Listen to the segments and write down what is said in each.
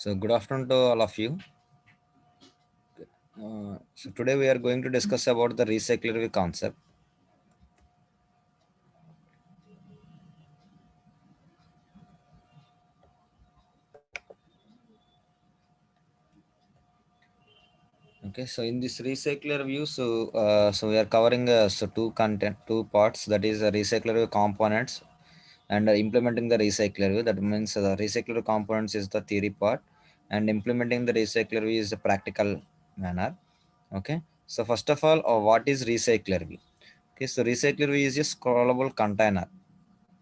So good afternoon to all of you. So today we are going to discuss about the recyclable concept. Okay, so in this recycler view, so we are covering two parts. That is recyclable components and implementing the recycler view. That means the recyclable components is the theory part, and implementing the recycler view is the practical manner. Okay, so first of all, what is recycler view? Okay, so recycler view is a scrollable container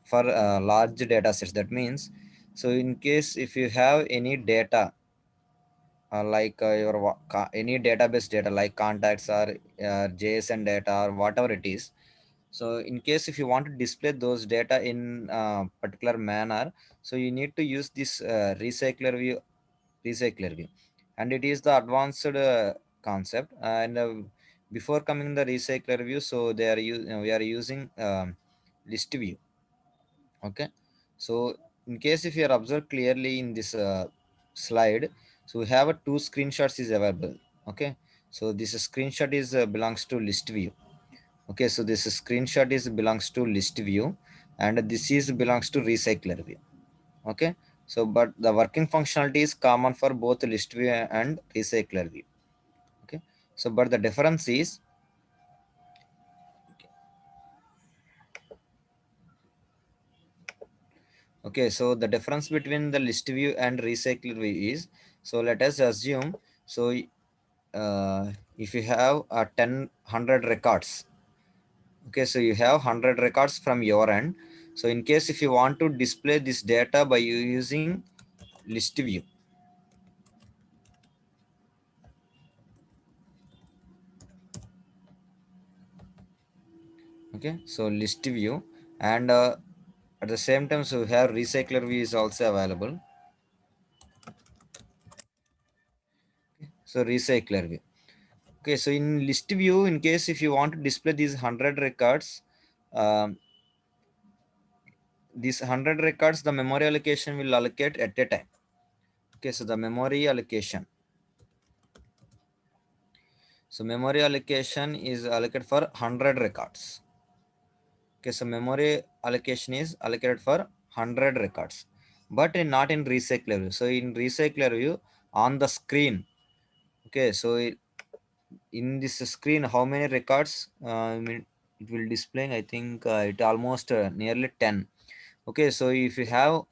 for large data sets. That means, so in case if you have any data like any database data like contacts or JSON data or whatever it is, so in case if you want to display those data in particular manner, so you need to use this recycler view, and it is the advanced concept. And before coming the recycler view, so we are using list view. Okay, so in case if you are observed clearly in this slide, so we have a two screenshots is available. Okay, so this screenshot is belongs to list view. Okay, so this screenshot is belongs to list view, and this is belongs to recycler view. Okay, so but the working functionality is common for both list view and recycler view. Okay, so but the difference is, okay, so the difference between the list view and recycler view is, so let us assume, so if you have 100 records. Okay, so you have 100 records from your end. So in case if you want to display this data by using list view. Okay, so list view, and at the same time, so you have recycler view is also available. So recycler view. Okay, so in list view, in case if you want to display these 100 records, um, these 100 records, the memory allocation will allocate at a time. Okay, so the memory allocation. So memory allocation is allocated for 100 records. Okay, so memory allocation is allocated for 100 records, but not in recycler view. So in recycler view, on the screen. Okay, so in this screen, how many records? I mean, it will display. I think it almost nearly 10. Okay, so if you have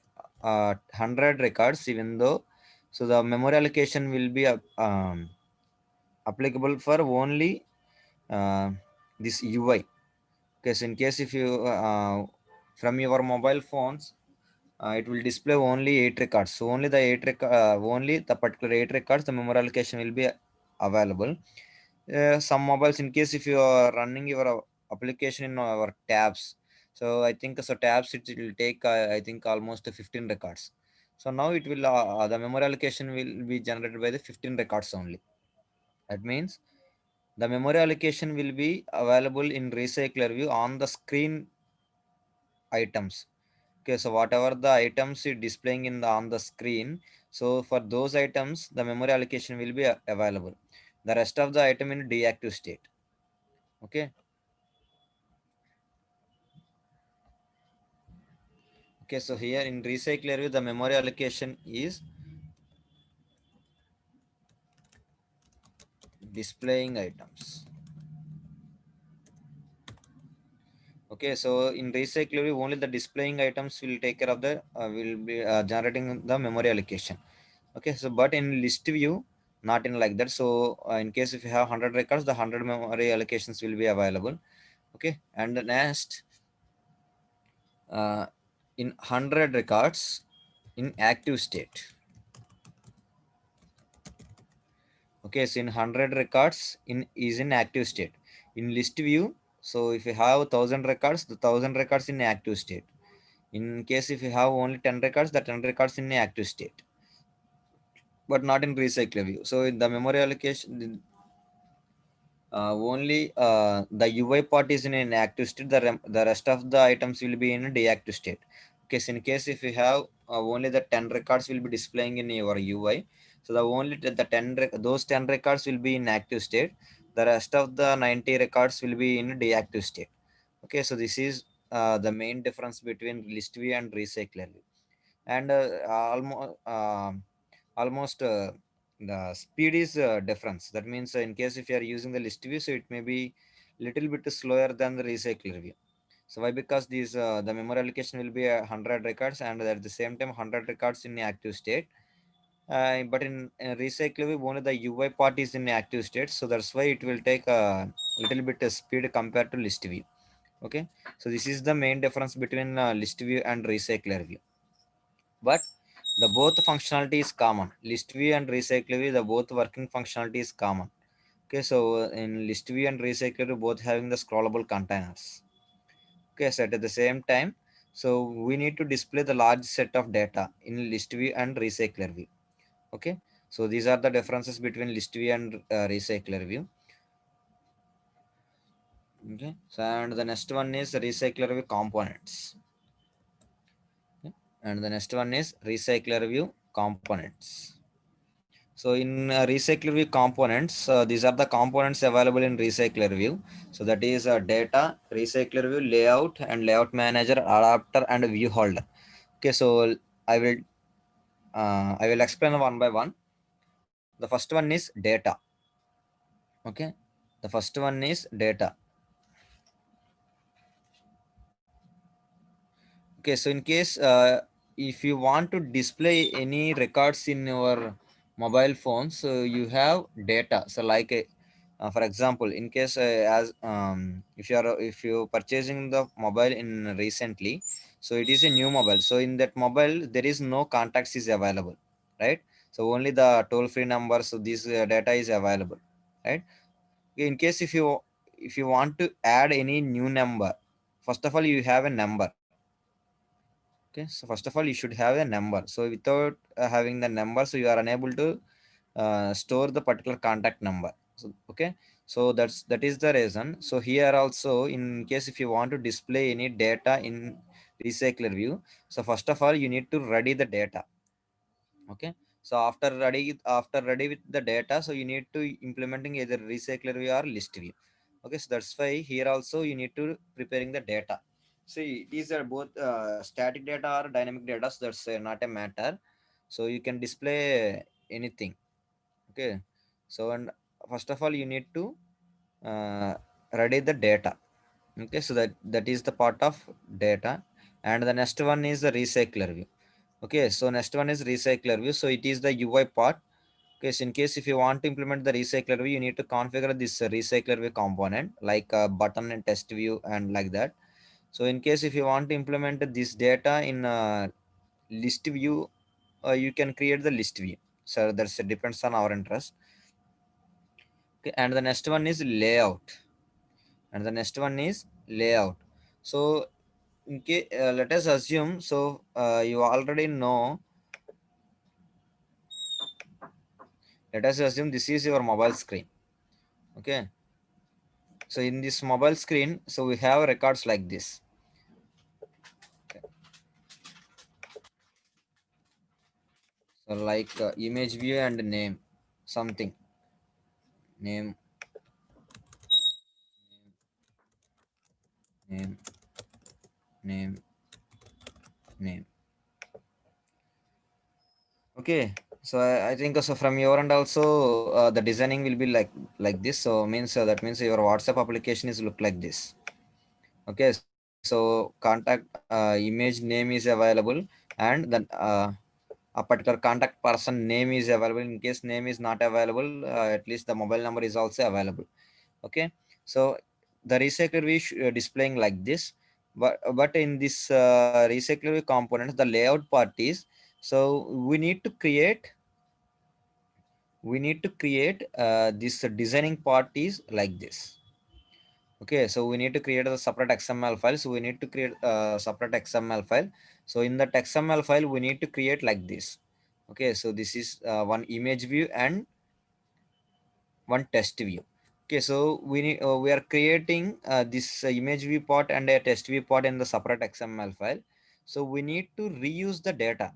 100 records, even though, so the memory allocation will be applicable for only this UI. Okay, so in case if you from your mobile phones, it will display only 8 records. So only the only the particular 8 records, the memory allocation will be available. Some mobiles, in case if you are running your application in our tabs, so I think so tabs it will take I think almost 15 records. So now it will the memory allocation will be generated by the 15 records only. That means the memory allocation will be available in recycler view on the screen items. Okay, so whatever the items is displaying in the on the screen, so for those items, the memory allocation will be available. The rest of the item in deactive state. Okay. Okay, so here in recycler view, the memory allocation is displaying items. Okay, so in recycler view, only the displaying items will take care of the will be generating the memory allocation. Okay, so but in list view, not in like that. So in case if you have 100 records, the 100 memory allocations will be available. Okay, and the next uh, in 100 records in active state. Okay, so in 100 records in is in active state. In list view, so if you have 1000 records, the 1000 records in active state. In case if you have only 10 records, the 10 records in active state, but not in recycle view. So in the memory allocation, only the UI part is in an active state. The rest of the items will be in a deactive state. Okay, so in case if you have only the 10 records will be displaying in your UI. So the only the 10 those 10 records will be in active state. The rest of the 90 records will be in deactive state. Okay, so this is the main difference between list view and recycler view. And almost the speed is difference. That means in case if you are using the list view, so it may be little bit slower than the recycler view. So why? Because these the memory allocation will be 100 records, and at the same time 100 records in active state. But in recycle view, only the UI part is in active state, so that's why it will take a little bit speed compared to list view. Okay, so this is the main difference between list view and recycler view. But the both functionality is common. List view and recycler view, the both working functionality is common. Okay, so in list view and recycler view, both having the scrollable containers. Okay, so at the same time, so we need to display the large set of data in list view and recycler view. Okay, so these are the differences between list view and recycler view. Okay, so and the next one is recycler view components. Okay. And the next one is recycler view components. So in recycler view components, these are the components available in recycler view. So that is data, recycler view, layout, and layout manager, adapter, and view holder. Okay, so I will I will explain one by one. The first one is data. Okay, the first one is data. Okay, so in case if you want to display any records in your mobile phone, so you have data. So like for example, in case as if you purchasing the mobile in recently, so it is a new mobile. So in that mobile there is no contacts is available, right? So only the toll free number. So this data is available, right? Okay, in case if you want to add any new number, first of all you have a number. Okay, so first of all you should have a number. So without having the number, so you are unable to store the particular contact number. So okay, so that is the reason. So here also, in case if you want to display any data in recycler view, so first of all you need to ready the data. Okay, so after ready with the data, so you need to implementing either recycler view or list view. Okay, so that's why here also you need to preparing the data. See, these are both static data or dynamic data, so that's not a matter. So you can display anything. Okay, so and first of all you need to uh, ready the data. Okay, so that is the part of data. And the next one is the recycler view. Okay, so next one is recycler view. So it is the UI part. Okay, so in case if you want to implement the recycler view, you need to configure this recycler view component like a button and test view and like that. So in case if you want to implement this data in list view, you can create the list view. So that's depends on our interest. Okay, and the next one is layout. And the next one is layout. So in case let us assume, so you already know, let us assume this is your mobile screen. Okay, so in this mobile screen, so we have records like this. Okay. So like image view and name, something, name, name, name, name. Okay, so I think so from your end also the designing will be like this. So means that means your WhatsApp application is look like this. Okay, so contact image name is available, and then a particular contact person name is available. In case name is not available, at least the mobile number is also available. Okay, so the recycler we displaying like this. But in this recycler component, the layout part is, so we need to create this designing part is like this. Okay, so we need to create a separate XML file. So we need to create a separate XML file. So in that XML file, we need to create like this. Okay, so this is one image view and one test view. Okay, so we are creating this image view part and a test view part in the separate XML file. So we need to reuse the data.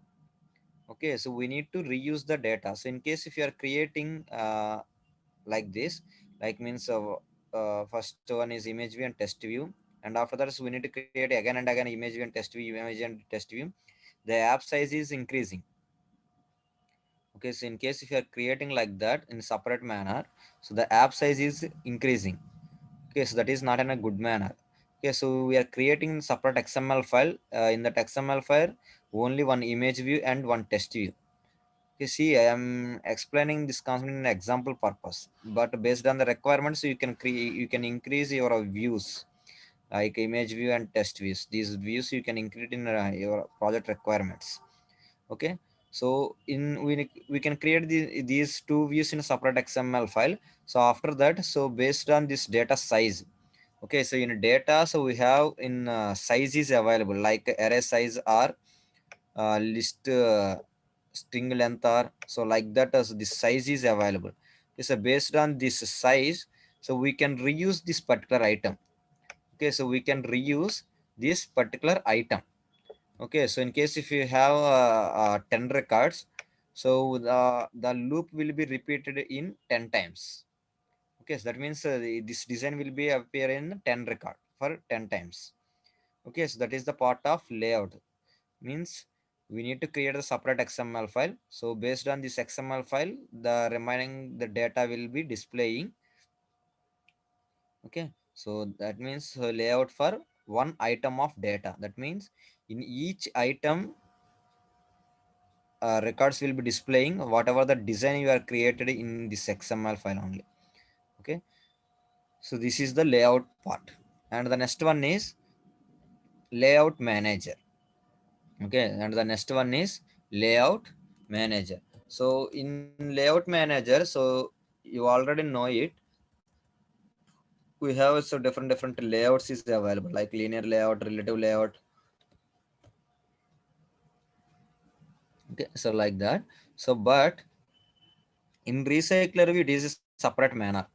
Okay, so we need to reuse the data. So in case if you are creating like this, like means first one is image view and test view, and after that, so we need to create again and again image view and test view, image and test view. The app size is increasing. Okay, so in case if you are creating like that in separate manner, so the app size is increasing. Okay, so that is not in a good manner. Okay, so we are creating separate XML file. In that XML file, only one image view and one test view. Okay, see, I am explaining this concept in example purpose, but based on the requirements, you can create, you can increase your views like image view and test views. These views you can include in your project requirements. Okay, so we can create these two views in a separate XML file. So after that, so based on this data size. Okay, so in data, so we have in size is available like array size or list string length or so like that as the size is available. Okay, so based on this size, so we can reuse this particular item. Okay, so we can reuse this particular item. Okay, so in case if you have 10 records, so the loop will be repeated in 10 times. Okay, so that means this design will be appear in 10 record for 10 times. Okay, so that is the part of layout. Means we need to create a separate XML file. So based on this XML file, the remaining the data will be displaying. Okay, so that means layout for one item of data. That means in each item, records will be displaying whatever the design you are created in this XML file only. Okay, so this is the layout part, and the next one is layout manager. Okay, and the next one is layout manager. So in layout manager, so you already know it. We have so different layouts is available like linear layout, relative layout. Okay, so like that. So but in recycler view, it is a separate manner.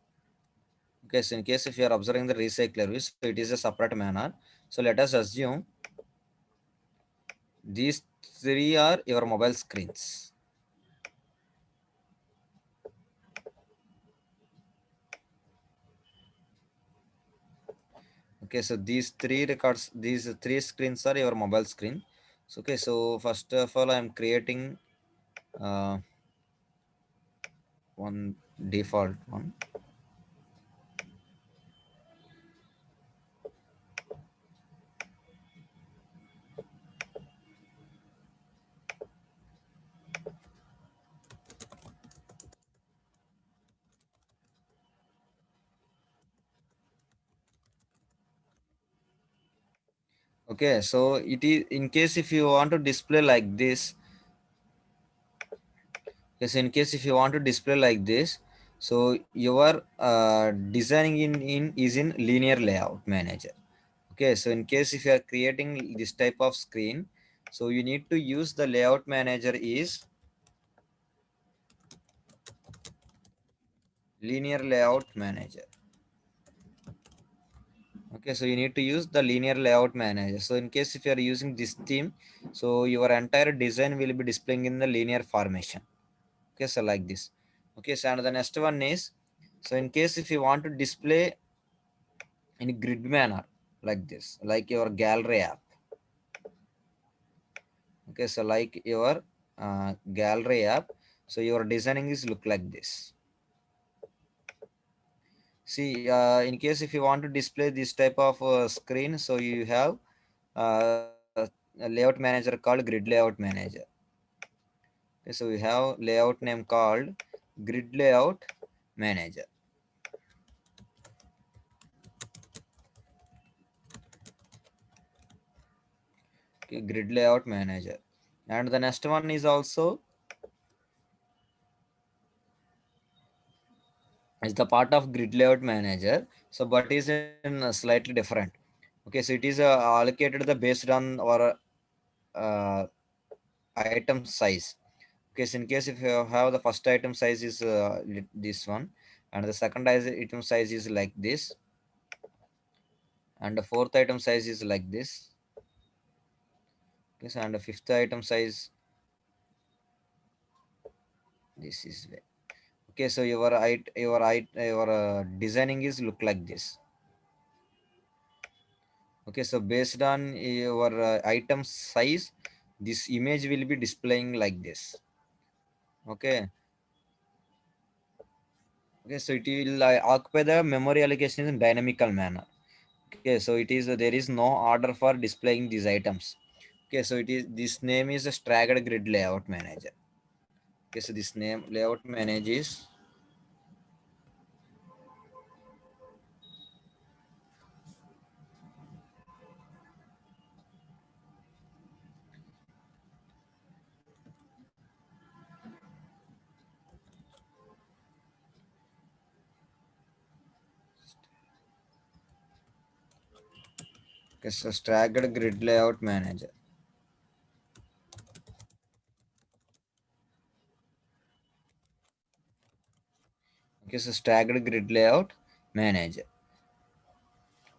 Okay, so in case if you are observing the recycler view, so it is a separate manner. So let us assume these three are your mobile screens. Okay, so these three records, these three screens are your mobile screen. So okay, so first of all, I am creating uh, one default one. Okay, so it is in case if you want to display like this. Yes, in case if you want to display like this, so your designing in is in linear layout manager. Okay, so in case if you are creating this type of screen, so you need to use the layout manager is linear layout manager. Okay, so you need to use the linear layout manager. So in case if you are using this theme, so your entire design will be displaying in the linear formation. Okay, so like this. Okay, so and the next one is, so in case if you want to display in grid manner like this, like your gallery app. Okay, so like your gallery app, so your designing is look like this. See, in case if you want to display this type of screen, so you have a layout manager called grid layout manager. Okay, so we have layout name called grid layout manager. Okay, grid layout manager, and the next one is also is the part of grid layout manager. So but is in slightly different. Okay, so it is allocated the based on our uh, item size. Okay, so in case if you have the first item size is this one, and the second item size is like this, and the fourth item size is like this. Okay, so and the fifth item size This is way. Okay, so your designing is look like this. Okay, so based on your item size, this image will be displaying like this. Okay. Okay, so it will occupy the memory allocation in dynamical manner. Okay, so it is there is no order for displaying these items. Okay, so it is this name is a staggered grid layout manager. Okay, so this name layout manager is okay, so staggered grid layout manager. Okay, so staggered grid layout manager.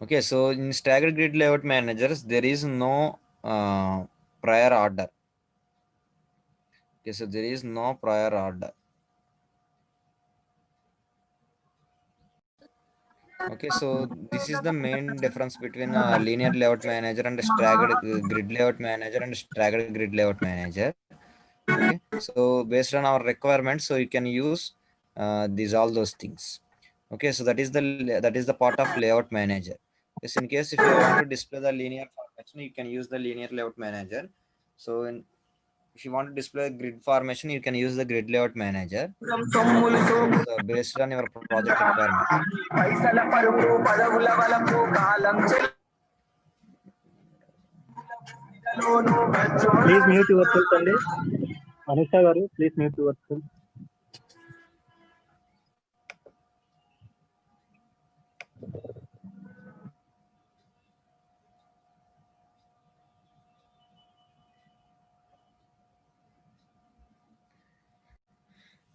Okay, so in staggered grid layout managers, there is no prior order. Okay, so there is no prior order. Okay, so this is the main difference between a linear layout manager and a staggered grid layout manager and staggered grid layout manager. Okay, so based on our requirements, so you can use these all those things. Okay, so that is the part of layout manager. Yes, in case if you want to display the linear formation, you can use the linear layout manager. So if you want to display grid formation, you can use the grid layout manager. So based on your project requirement. Please mute yourself, Andy. Anusha garu, please mute yourself.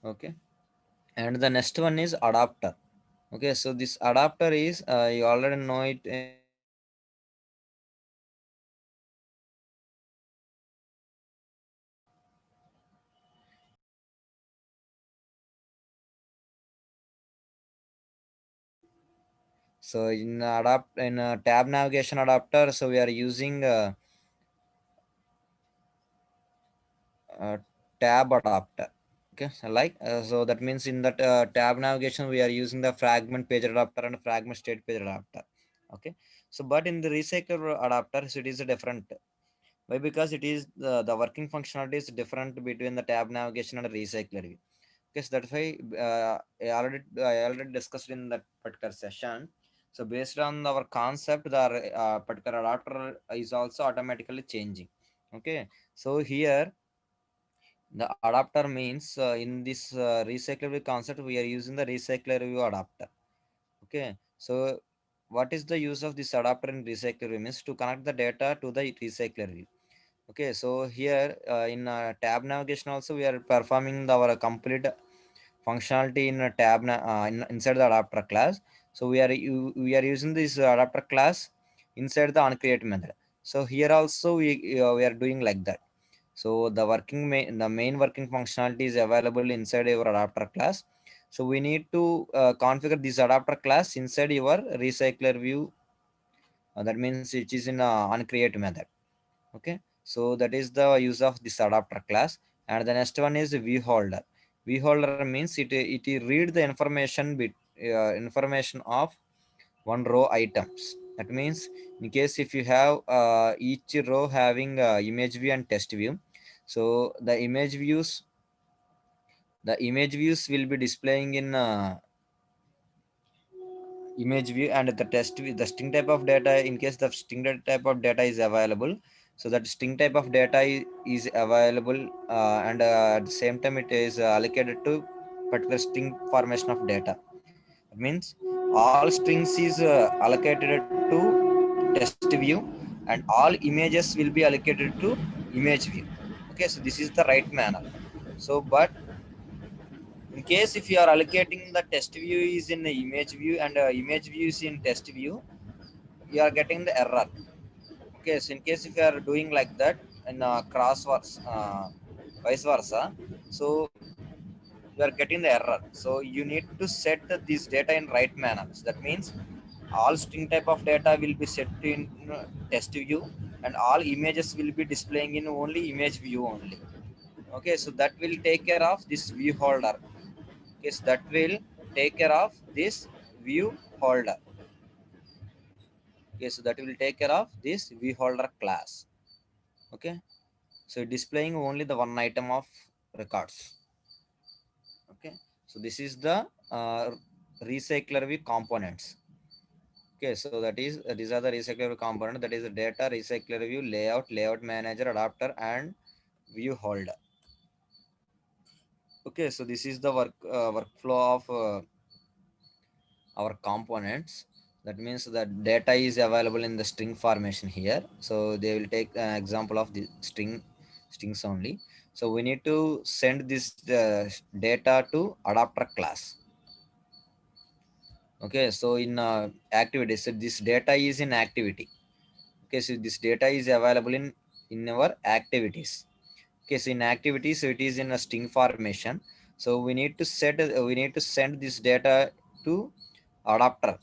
Okay, and the next one is adapter. Okay, so this adapter is you already know it. So in tab navigation adapter, so we are using tab adapter. Okay, so so that means in that tab navigation we are using the fragment page adapter and fragment state page adapter. Okay, so but in the recycler adapter, so it is a different. Why? Because it is the working functionality is different between the tab navigation and recycler view. Okay, so that's why I already discussed in that particular session. So based on our concept, the particular adapter is also automatically changing. Okay, so here the adapter means in this recycler view concept, we are using the recycler view adapter. Okay, so what is the use of this adapter in recycler view? Means to connect the data to the recycler view. Okay, so here in tab navigation also we are performing our complete functionality in a inside the adapter class. So we are using this adapter class inside the onCreate method. So here also we are doing like that. So the main working functionality is available inside your adapter class. So we need to configure this adapter class inside your recycler view. That means it is in onCreate method. Okay, so that is the use of this adapter class. And the next one is view holder. View holder means it read the information of one row items. That means in case if you have each row having image view and test view, so the image views will be displaying in image view, and the test view, the string type of data, in case the string type of data is available, so that string type of data is available, and at the same time it is allocated to particular string formation of data. It means all strings is allocated to test view, and all images will be allocated to image view. Okay, so this is the right manner. So but in case if you are allocating the test view is in the image view and image view is in test view, you are getting the error. Okay, so in case if you are doing like that and vice versa, so you are getting the error. So you need to set this data in right manner. So that means all string type of data will be set in test view, and all images will be displaying in only image view only. Okay, so that will take care of this view holder. Okay, so that will take care of this view holder. Okay, so that will take care of this view holder class. Okay, so displaying only the one item of records. Okay, so this is the recycler view components. Okay, so that is these are the recycler view component, that is the data recycler view, layout manager, adapter, and view holder. Okay, so this is the workflow of our components. That means that data is available in the string formation here, so they will take an example of the strings only. So we need to send this data to adapter class. Okay, so in activity, so this data is in activity. Okay, so this data is available in our activities. Okay, so in activities, so it is in a string formation. So we need to we need to send this data to adapter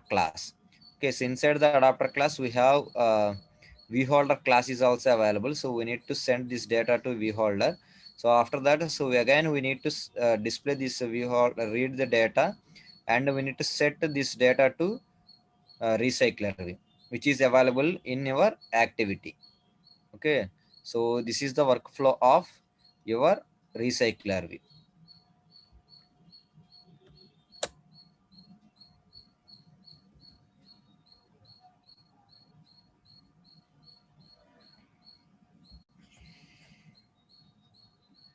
class. Okay, so inside the adapter class we have vholder class is also available. So we need to send this data to vholder. So after that, so again we need to display this vholder, read the data, and we need to set this data to recycler view, which is available in your activity. Okay, so this is the workflow of your recycler view.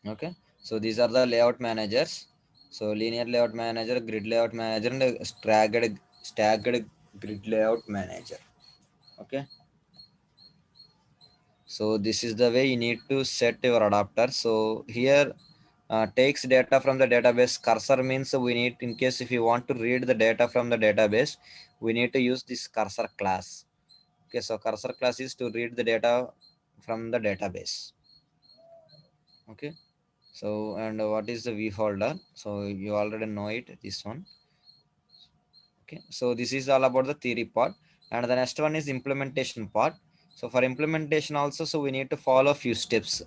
Okay, so these are the layout managers. So linear layout manager, grid layout manager, and staggered grid layout manager. Okay, so this is the way you need to set your adapter. So here takes data from the database. Cursor means we need, in case if you want to read the data from the database, we need to use this cursor class. Okay, so cursor class is to read the data from the database. Okay, so and what is the view holder? So you already know it, this one. Okay, so this is all about the theory part, and the next one is implementation part. So for implementation also, so we need to follow a few steps.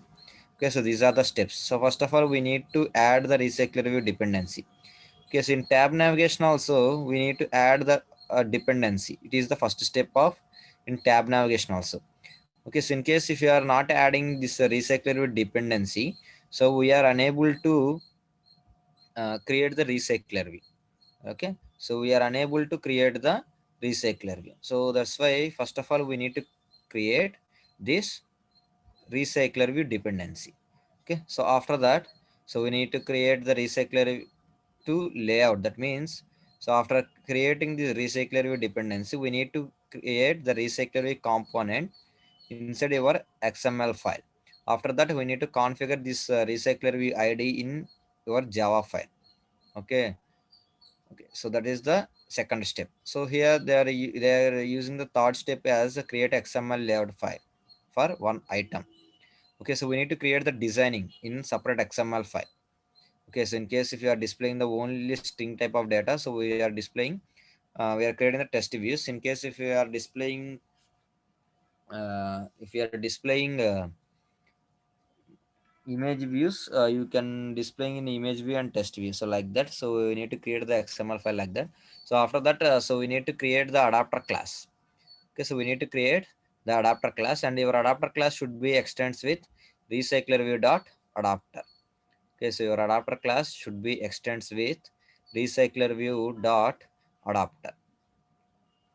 Okay, so these are the steps. So first of all, we need to add the recycler view dependency. Okay, so in tab navigation also we need to add the dependency. It is the first step of in tab navigation also. Okay, so in case if you are not adding this recycler view dependency, so we are unable to create the recycler view. Okay, so we are unable to create the recycler view. So that's why first of all we need to create this recycler view dependency. Okay, so after that, so we need to create the recycler to layout. That means, so after creating the recycler view dependency, we need to create the recycler view component inside your XML file. After that, we need to configure this recycler view id in your Java file. Okay, okay, so that is the second step. So here they are using the third step as a create XML layout file for one item. Okay, so we need to create the designing in separate XML file. Okay, so in case if you are displaying the only string type of data, so we are displaying we are creating the test views. In case if you are displaying if you are displaying image views, you can displaying in image view and test view, so like that. So we need to create the XML file like that. So after that, so we need to create the adapter class. Okay, so we need to create the adapter class, and your adapter class should be extends with recycler view dot adapter. Okay, so your adapter class should be extends with recycler view dot adapter.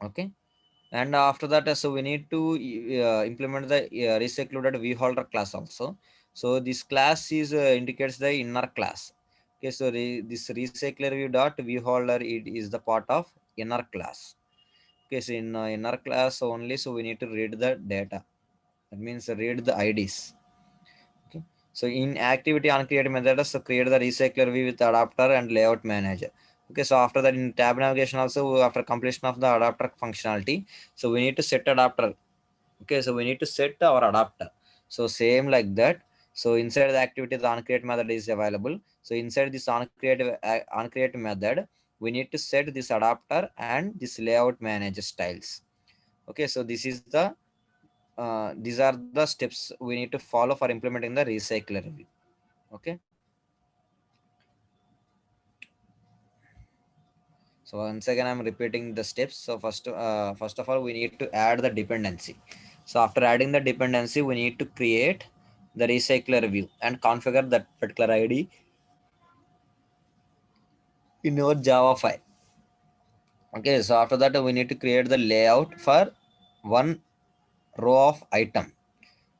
Okay, and after that, so we need to implement the recycled vholder class also. So this class is indicates the inner class. Okay, so this recycler view dot vholder, it is the part of inner class. Okay, so in inner class only, so we need to read the data. That means read the IDs. Okay, so in activity on create method, so create the recycler view with adapter and layout manager. Okay, so after that, in tab navigation also, after completion of the adapter functionality, so we need to set adapter. Okay, so we need to set our adapter. So same like that. So inside the activity, the onCreate method is available. So inside this onCreate method, we need to set this adapter and this layout manager styles. Okay, so this is the these are the steps we need to follow for implementing the recycler view. Okay. So once again, I'm repeating the steps. So first of all, we need to add the dependency. So after adding the dependency, we need to create the recycler view and configure that particular ID in our Java file. Okay, so after that, we need to create the layout for one row of item.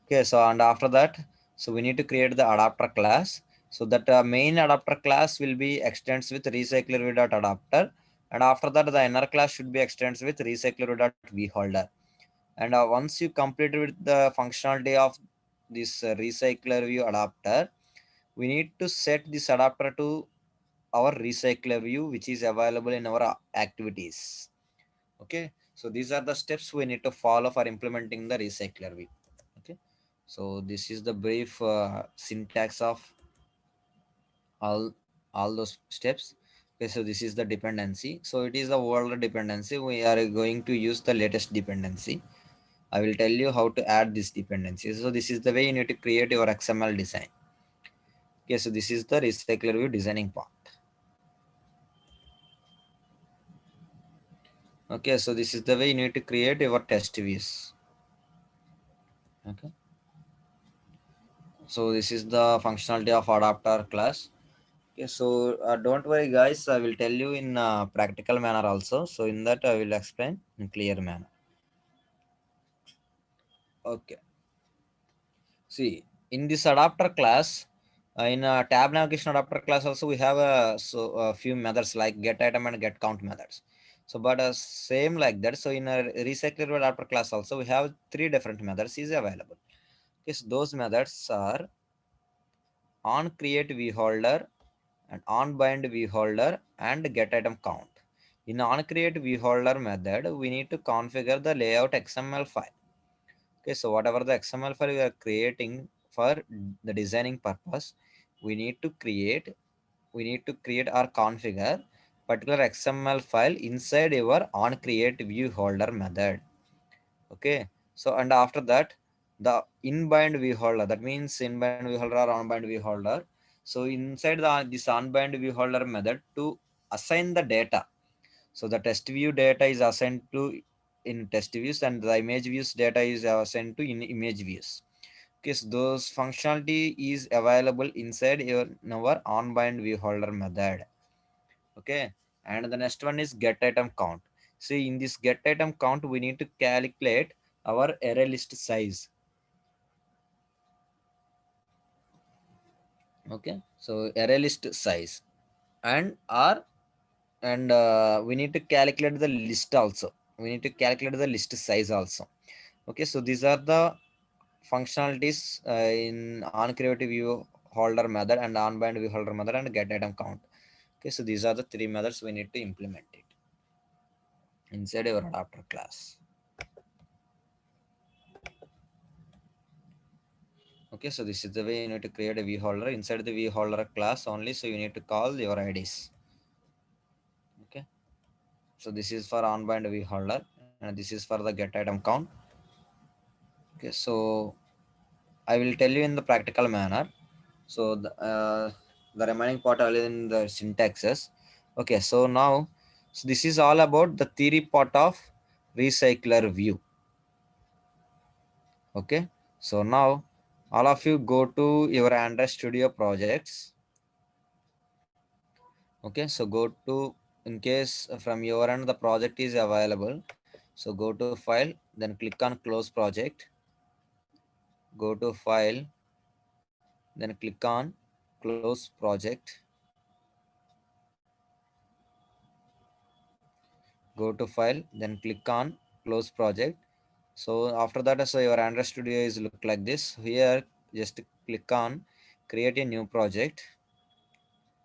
Okay, so and after that, so we need to create the adapter class. So that main adapter class will be extends with recycler.adapter, and after that the inner class should be extends with recycler.vholder. And once you complete with the functionality of this recycler view adapter, we need to set this adapter to our recycler view, which is available in our activities. Okay, so these are the steps we need to follow for implementing the recycler view. Okay, so this is the brief syntax of all all those steps. Okay, so this is the dependency. So it is the world dependency. We are going to use the latest dependency. I will tell you how to add this dependency. So this is the way you need to create your XML design. Okay, so this is the recycler view designing part. Okay, so this is the way you need to create your test views. Okay, so this is the functionality of adapter class. Okay, so don't worry guys, I will tell you in practical manner also. So in that I will explain in clear manner. Okay, see in this adapter class, in tab navigation adapter class also we have a few methods like get item and get count methods. So but same like that. So in a recycler adapter class also we have three different methods is available. Okay, so those methods are on create vholder and on bind vholder and get item count. In on create vholder method, we need to configure the layout XML file. Okay, so whatever the XML file we are creating for the designing purpose, we need to create or configure particular XML file inside your on create vholder method. Okay, so and after that the inbind vholder, that means inbind vholder or onbind vholder. So inside this onbind vholder method to assign the data. So the test view data is assigned to in test views and the image views data is assigned to in image views. Okay, so those functionality is available inside your our onbind vholder method. Okay, and the next one is get item count. See in this get item count we need to calculate our array list size. Okay, so array list size and r and we need to calculate the list also. We need to calculate the list size also. Okay, so these are the functionalities in on create view holder method and onbind view holder method and get item count. Okay, so these are the three methods we need to implement it inside your adapter class. Okay, so this is the way you need to create a vholder inside the vholder class only. So you need to call your IDs. Okay, so this is for onbind vholder and this is for the get item count. Okay, so I will tell you in the practical manner. So the remaining part are in the syntaxes. Okay, so now so this is all about the theory part of recycler view. Okay, so now all of you go to your Android Studio projects. Okay, so go to, in case from your end the project is available, so go to file, then click on close project, go to file, then click on close project, go to file, then click on close project. So after that, so your Android Studio is look like this. Here just click on create a new project.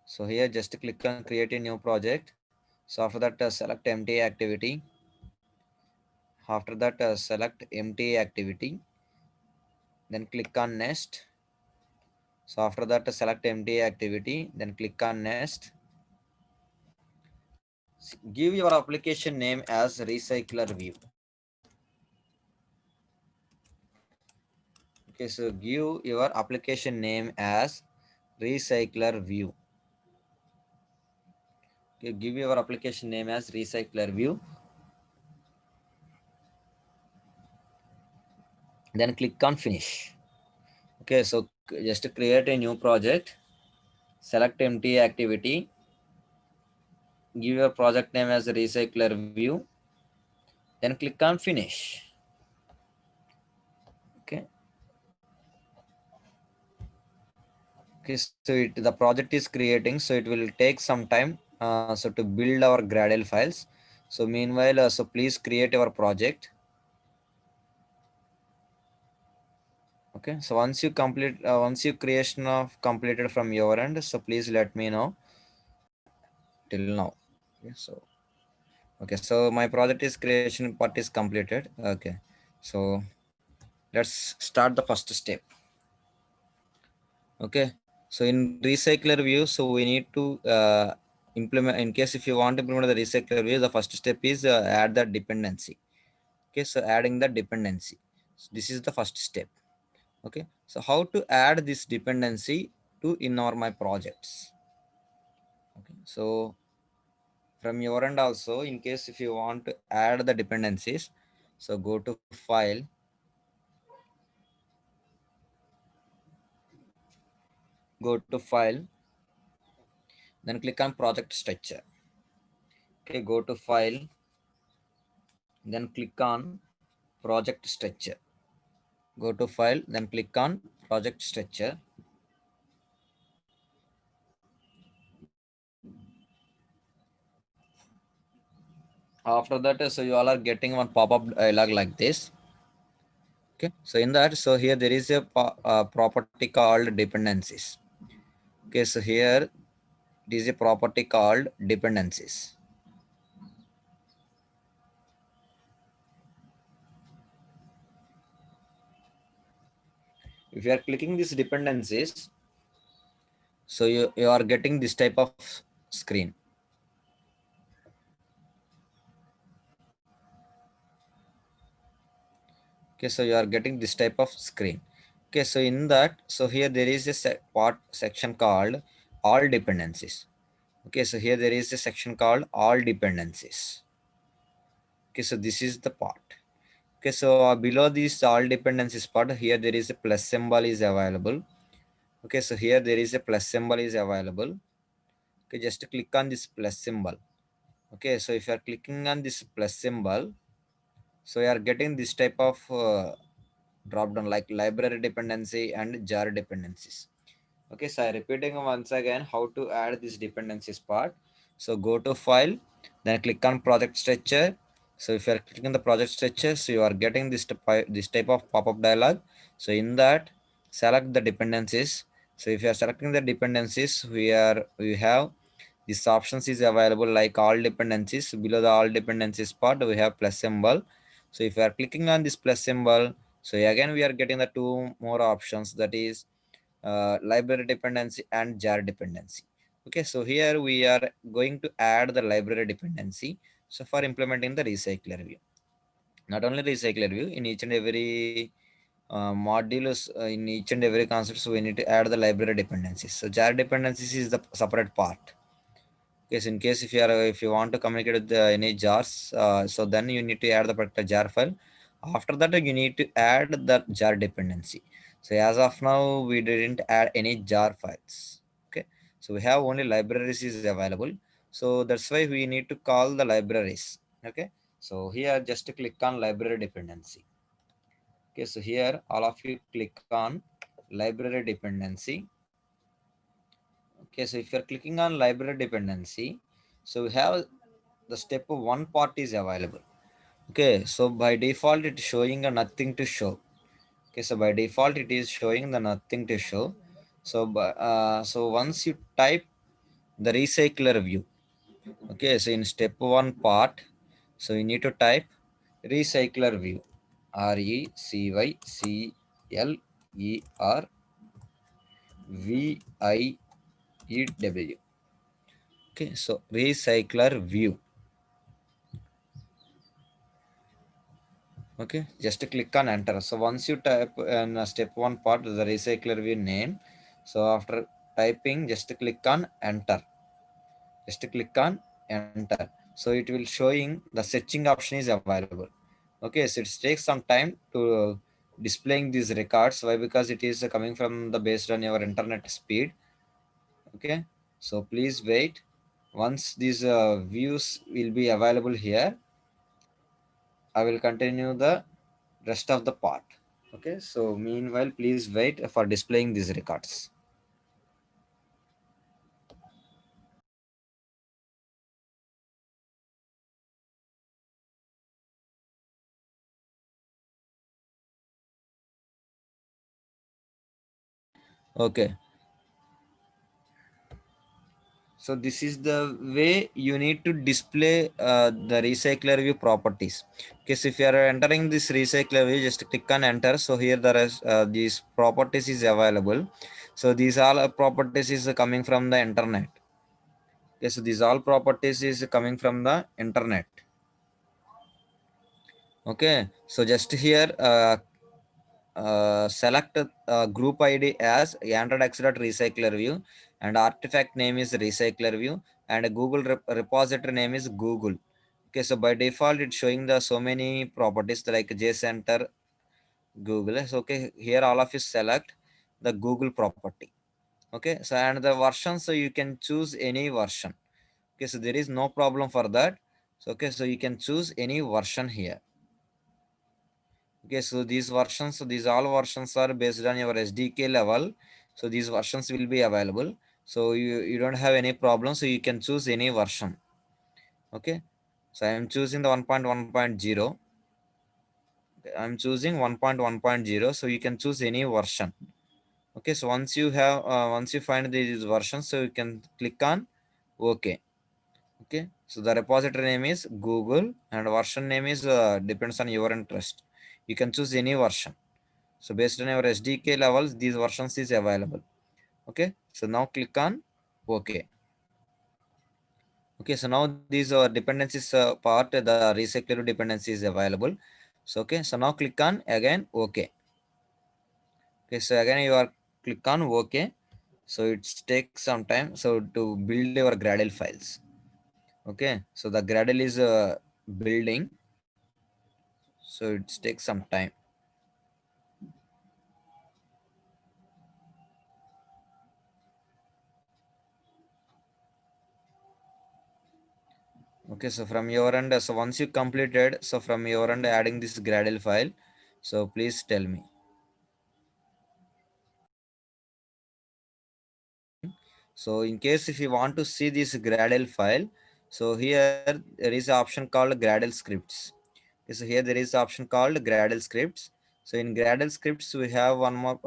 So here just click on create a new project. So after that select empty activity. After that select empty activity, then click on next. So after that, select empty activity, then click on next. Give your application name as recycler view. Okay, so give your application name as recycler view. Okay, give your application name as recycler view. Then click on finish. Okay, so just create a new project, select empty activity, give your project name as recycler view, then click on finish. Okay. Okay, so the project is creating, so it will take some time. So to build our Gradle files. So meanwhile, so please create our project. Okay, so once you complete, once you creation of completed from your end, so please let me know till now. Okay, so my project is creation part is completed. Okay, so let's start the first step. Okay, so in recycler view, so we need to implement, in case if you want to implement the recycler view, the first step is add the dependency. Okay, so adding the dependency, so this is the first step. Okay, so how to add this dependency to in our my projects. Okay, so from your end also, in case if you want to add the dependencies, so go to file, go to file, then click on project structure. Okay, go to file, then click on project structure. Go to file, then click on project structure. After that, so you all are getting one pop-up dialog like this. Okay, so in that, so here there is a property called dependencies. Okay, so here it is a property called dependencies. If you are clicking these dependencies, so you are getting this type of screen. Okay, so you are getting this type of screen. Okay, so in that, so here there is a part section called all dependencies. Okay, so here there is a section called all dependencies. Okay, so this is the part. Okay, so below this all dependencies part, here there is a plus symbol is available. Okay, so here there is a plus symbol is available. Okay, just click on this plus symbol. Okay, so if you are clicking on this plus symbol, so you are getting this type of drop down like library dependency and jar dependencies. Okay, so I'm repeating once again how to add this dependencies part. So go to file, then click on project structure. So if you are clicking the project structure, so you are getting this type of pop-up dialog. So in that, select the dependencies. So if you are selecting the dependencies, we have these options is available like all dependencies. Below the all dependencies part, we have plus symbol. So if you are clicking on this plus symbol, so again we are getting the two more options, that is library dependency and jar dependency. Okay, so here we are going to add the library dependency. So for implementing the recycler view, not only recycler view, in each and every modules, in each and every concept, so we need to add the library dependencies. So jar dependencies is the separate part. Okay, so in case if you want to communicate with any jars, so then you need to add the particular jar file. After that, you need to add the jar dependency. So as of now, we didn't add any jar files. Okay, so we have only libraries is available. So that's why we need to call the libraries. Okay, so here just click on library dependency. Okay, so here all of you click on library dependency. Okay, so if you're clicking on library dependency, so we have the step one part is available. Okay, so by default it is showing a nothing to show. Okay, so by default it is showing the nothing to show. So so once you type the recycler view, okay, so in step one part, so you need to type recycler view, recycler VIEW. Okay, so recycler view. Okay, just click on enter. So once you type in step one part the recycler view name, so after typing just click on enter. Just click on enter. So it will showing the searching option is available. Okay, so it takes some time to displaying these records. Why? Because it is coming from the based on your internet speed. Okay, so please wait. Once these views will be available here, I will continue the rest of the part. Okay, so meanwhile please wait for displaying these records. Okay, so this is the way you need to display the recycler view properties. Okay, so if you are entering this recycler view, just click on enter. So here there is these properties is available. So these all properties is coming from the internet. Okay, so these all properties is coming from the internet. Okay, so just here select group ID as Android X recycler view, and artifact name is recycler view, and a Google repository name is Google. Okay, so by default it's showing the so many properties like JCenter Google. So okay, here all of you select the Google property. Okay, so and the version, so you can choose any version. Okay, so there is no problem for that. So okay, so you can choose any version here. Okay, so these versions, so these all versions are based on your SDK level. So these versions will be available. So you don't have any problem. So you can choose any version. Okay, so I am choosing the 1.1.0. I'm choosing 1.1.0. So you can choose any version. Okay, so once you find these versions, so you can click on OK. Okay, so the repository name is Google and version name is depends on your interest. You can choose any version. So based on your SDK levels, these versions is available. Okay, so now click on OK. Okay, so now these dependencies part, the recycler dependency is available. So okay, so now click on again OK. Okay, so again you are click on OK. So it takes some time. So to build your Gradle files. Okay, so the Gradle is building. So it takes some time. Okay, so from your end, so once you completed, so from your end adding this Gradle file, so please tell me. So in case if you want to see this Gradle file, so here there is an option called Gradle scripts. Okay, so here there is an option called Gradle scripts. So in Gradle scripts, we have one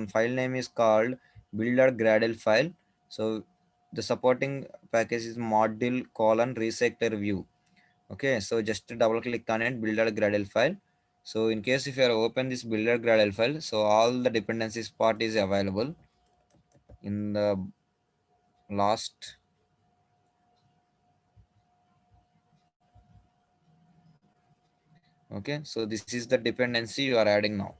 file name is called builder.gradle file. So the supporting package is module colon recycler view. Okay, so just double click on it, builder.gradle file. So in case if you are open this builder.gradle file, so all the dependencies part is available in the last. Okay, so this is the dependency you are adding now.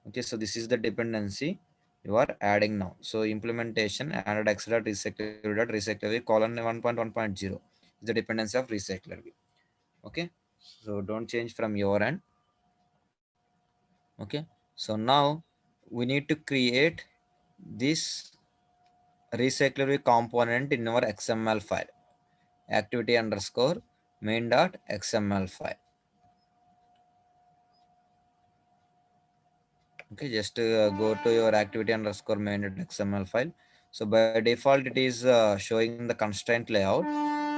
Okay, so this is the dependency you are adding now. So implementation and recycler colon 1.1.0 is the dependency of recycler. Okay, so don't change from your end. Okay, so now we need to create this recycler component in our XML file, activity underscore main.xml file. Okay, just go to your activity underscore main.xml file. So by default it is showing the constraint layout.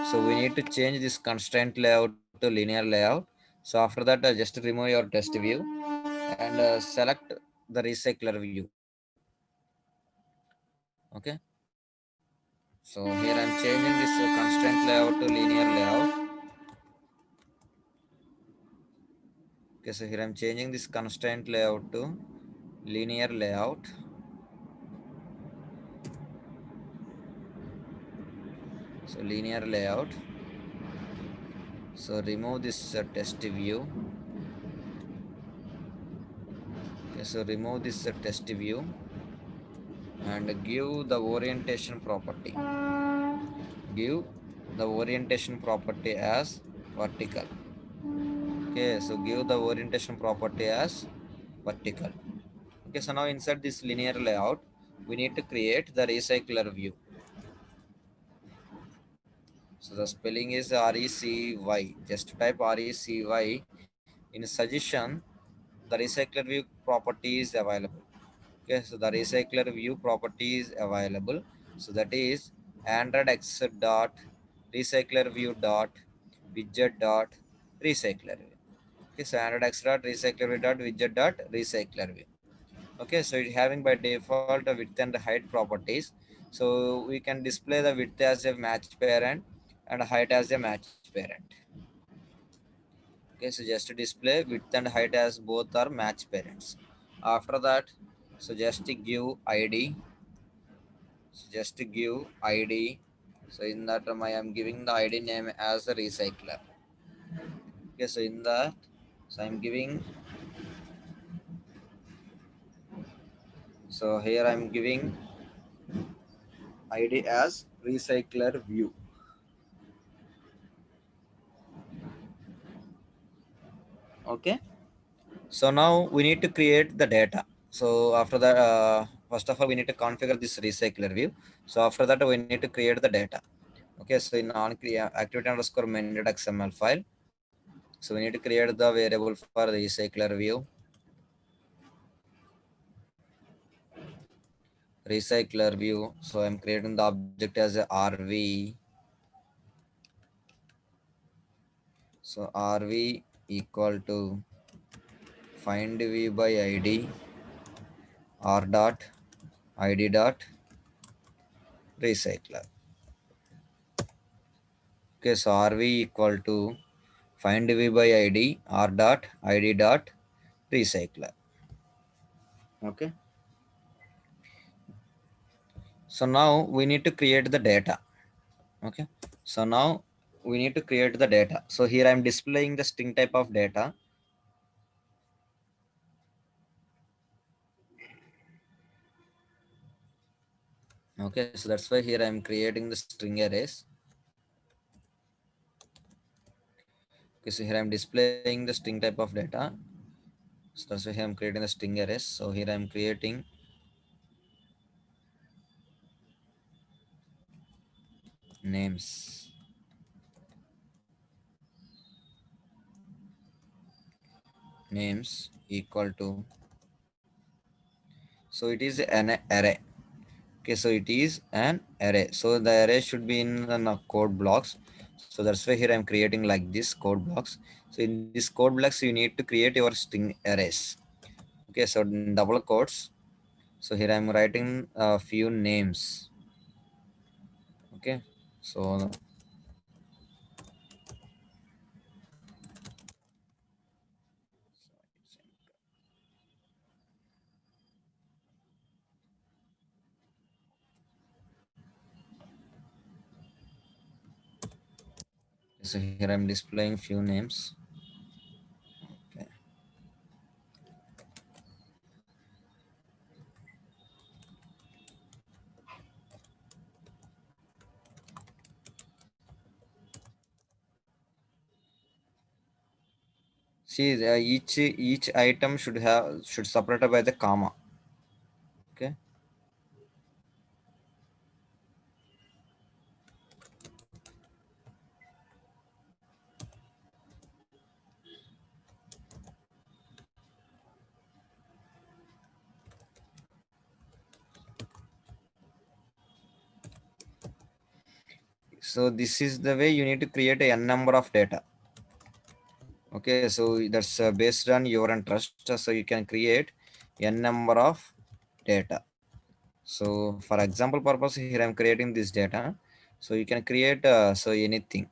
So we need to change this constraint layout to linear layout. So after that just remove your test view and select the recycler view. Okay, so here I'm changing this constraint layout to linear layout. Okay, so here I'm changing this constraint layout to linear layout. So linear layout. So remove this test view. Okay, so remove this test view and give the orientation property. Give the orientation property as vertical. Okay, so give the orientation property as vertical. Okay, so now inside this linear layout, we need to create the recycler view. So the spelling is RECY. Just type RECY. In suggestion, the recycler view property is available. Okay, so the recycler view property is available. So that is Android X dot recycler view dot widget dot recycler view. Okay, so Android X dot recycler view dot widget dot recycler view. Okay, so it having by default a width and height properties. So we can display the width as a match parent and height as a match parent. Okay, so just to display width and height as both are match parents. After that, so just to give id. So just to give id. So in that I am giving the id name as a recycler. Okay, so in that, so I'm giving, so here I'm giving id as recycler view. Okay, so now we need to create the data. So after that, first of all, we need to configure this recycler view. So after that, we need to create the data. Okay, so in on activity underscore main.xml file, so we need to create the variable for the recycler view. Recycler view. So I'm creating the object as a RV. So RV equal to find v by id r dot id dot recycler. Okay, so RV equal to find v by id r dot id dot recycler. Okay, so now we need to create the data. Okay, so now we need to create the data. So here I'm displaying the string type of data. Okay, so that's why here I'm creating the string arrays. Okay, so here I'm displaying the string type of data. So that's why here I'm creating the string arrays. So here I'm creating names. Names equal to, so it is an array. Okay, so it is an array. So the array should be in the code blocks. So that's why here I'm creating like this code blocks. So in this code blocks, you need to create your string arrays. Okay, so in double quotes. So here I'm writing a few names. Okay, so so here I'm displaying few names. Okay. See, each item should separated by the comma. Okay. So this is the way you need to create a n number of data. Okay, so that's based on your interest. So you can create n number of data. So for example purpose, here I'm creating this data. So you can create so anything.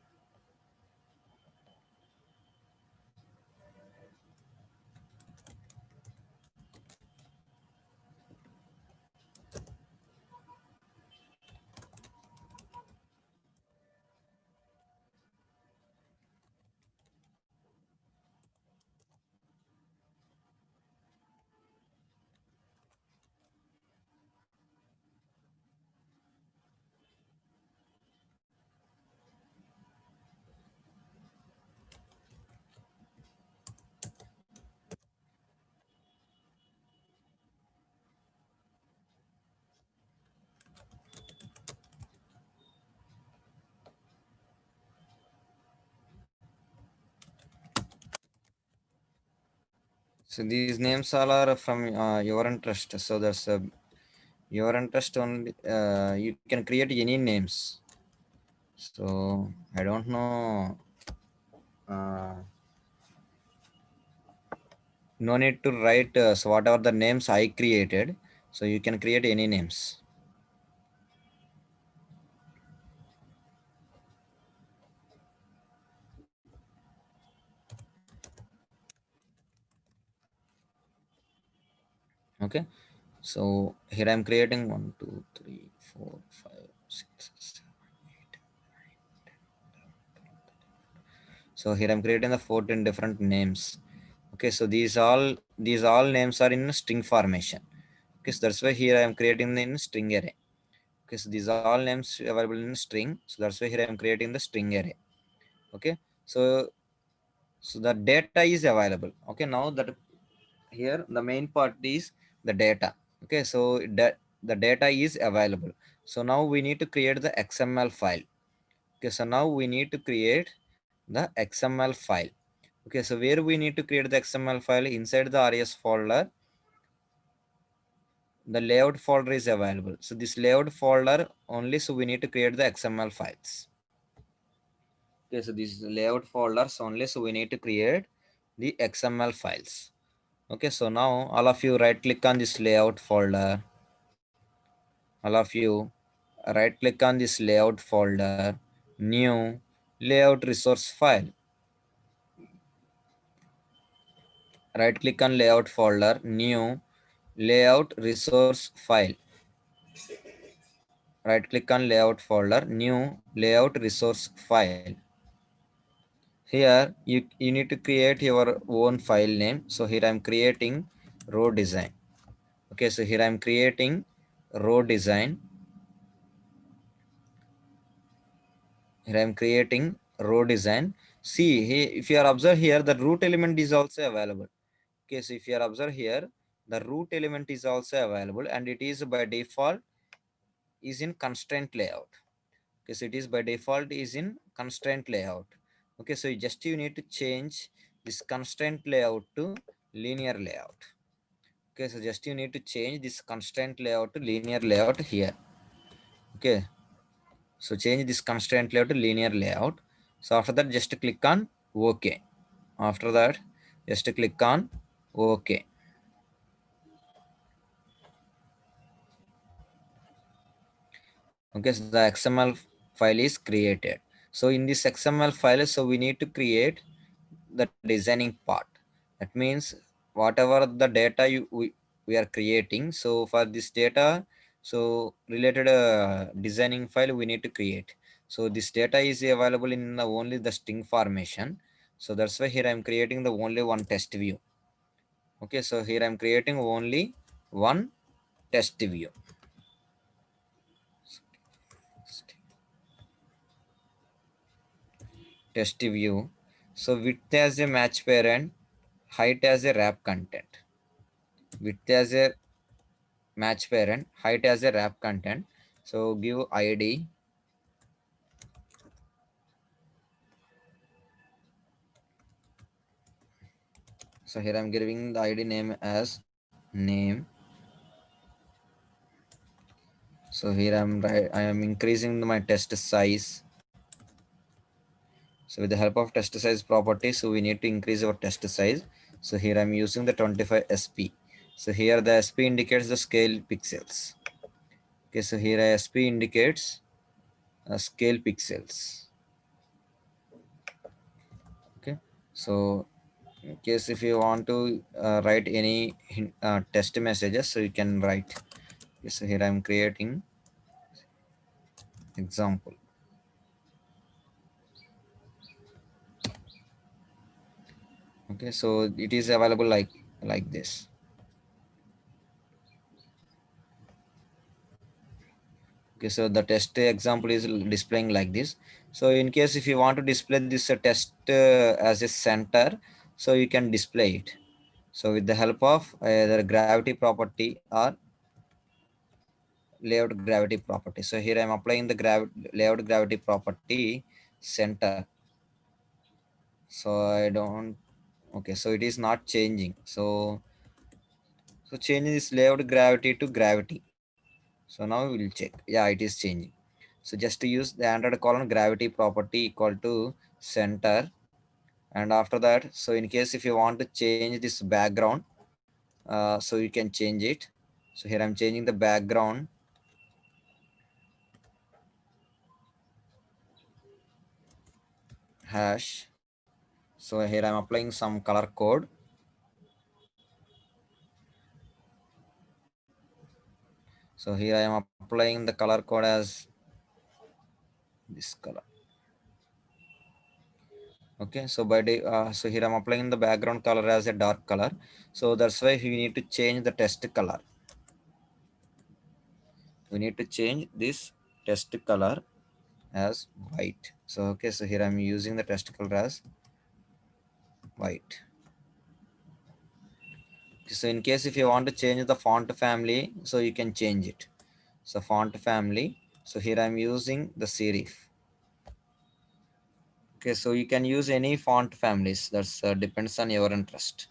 So these names all are from your interest. So that's your interest only. You can create any names. So I don't know. No need to write. So whatever the names I created, so you can create any names. Okay. So here I'm creating 1, 2, 3, 4, 5, 6, 7, 8. So here I'm creating the 14 different names. Okay, so these all names are in string formation. Okay, so that's why here I am creating in string array. Okay, so these are all names available in string. So that's why here I am creating the string array. Okay, so the data is available. Okay, now that here the main part is the data. Okay, so that the data is available. So now we need to create the XML file. Okay, so now we need to create the XML file. Okay, so where we need to create the XML file? Inside the res folder, the layout folder is available. So this layout folder only, so we need to create the XML files. Okay, so this layout folders only, so we need to create the XML files. Okay, so now all of you right click on this layout folder. All of you right click on this layout folder, new layout resource file. Right click on layout folder, new layout resource file. Right click on layout folder, new layout resource file. Here you need to create your own file name. So here I'm creating row design. Okay, so here I'm creating row design. Here I'm creating row design. See here, if you are observe here, the root element is also available. Okay, so if you are observe here, the root element is also available and it is by default is in constraint layout. Okay, so it is by default is in constraint layout. Okay, so you need to change this constraint layout to linear layout. Okay, so just you need to change this constraint layout to linear layout here. Okay, so change this constraint layout to linear layout. So after that, just click on OK. After that, just click on OK. Okay, so the XML file is created. So in this XML file, so we need to create the designing part. That means whatever the data we are creating. So for this data, so related designing file we need to create. So this data is available in only the string formation. So that's why here I'm creating the only one test view. Okay, so here I'm creating only one test view. Test view. So width as a match parent, height as a wrap content. Width as a match parent, height as a wrap content. So give ID. So here I'm giving the ID name as name. So here I am increasing my test size. So with the help of test size property, so we need to increase our test size. So here I'm using the 25 SP. So here the SP indicates the scale pixels. Okay, so here SP indicates scale pixels. Okay, so in case if you want to write any test messages, so you can write. Okay, so here I'm creating example. Okay, so it is available like this. Okay, so the test example is displaying like this. So in case if you want to display this test as a center, so you can display it. So with the help of either gravity property or layout gravity property. So here I'm applying the layout gravity property center. So I don't Okay, so it is not changing. So changing this layout gravity to gravity. So now we will check. Yeah, it is changing. So just to use the Android colon gravity property equal to center. And after that, so in case if you want to change this background, so you can change it. So here I'm changing the background. Hash. So here I'm applying some color code. So here I am applying the color code as this color. Okay, so so here I'm applying the background color as a dark color. So that's why we need to change the test color. We need to change this test color as white. So okay, so here I'm using the test color as white. So in case if you want to change the font family, so you can change it. So font family. So here I'm using the serif. Okay, so you can use any font families. That's depends on your interest.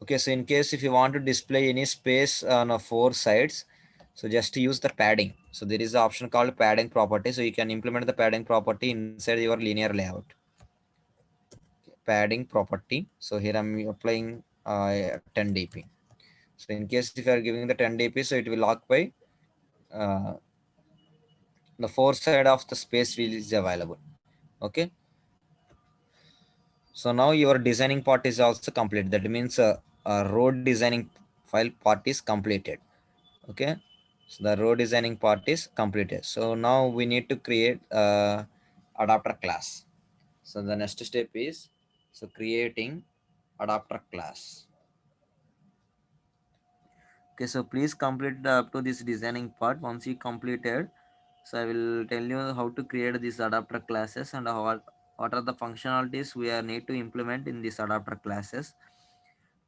Okay, so in case if you want to display any space on four sides, so just to use the padding. So there is an option called padding property. So you can implement the padding property inside your linear layout. Padding property. So here I'm applying 10 dp. So in case if you are giving the 10 dp, so it will occupy uh, the four side of the space is available. Okay. So now your designing part is also complete. That means road designing file part is completed. Okay. So the row designing part is completed. So now we need to create adapter class. So the next step is so creating adapter class. Okay, so please complete up to this designing part. Once you completed, so I will tell you how to create these adapter classes and what are the functionalities we are need to implement in these adapter classes.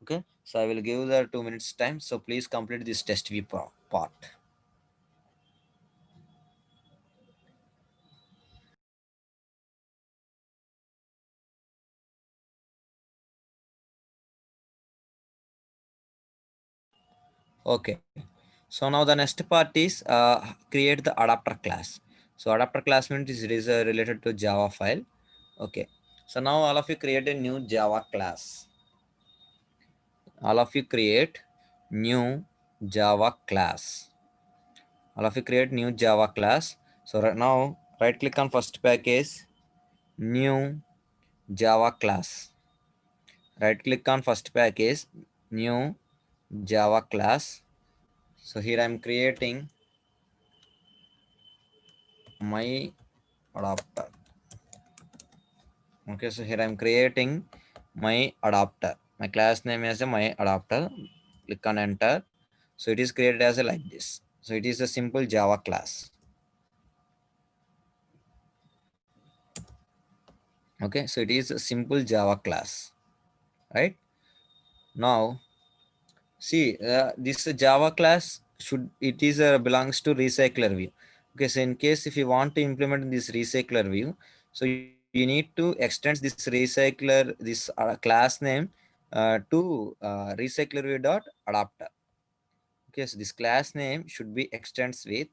Okay, so I will give the 2 minutes time. So please complete this test view part. Okay, so now the next part is create the adapter class. So adapter class means it is related to Java file. Okay, so now all of you create a new Java class. All of you create new Java class. All of you create new Java class. So right now right click on first package, new Java class. Right click on first package, new Java class. So here I'm creating my adapter. Okay, so here I'm creating my adapter. My class name is my adapter. Click on enter. So it is created as a like this. So it is a simple Java class. Okay, so it is a simple Java class, right? Now see this Java class should it is belongs to recycler view. Okay, so in case if you want to implement this recycler view, so you need to extend this recycler this class name to recycler view dot adapter. Okay, so this class name should be extends with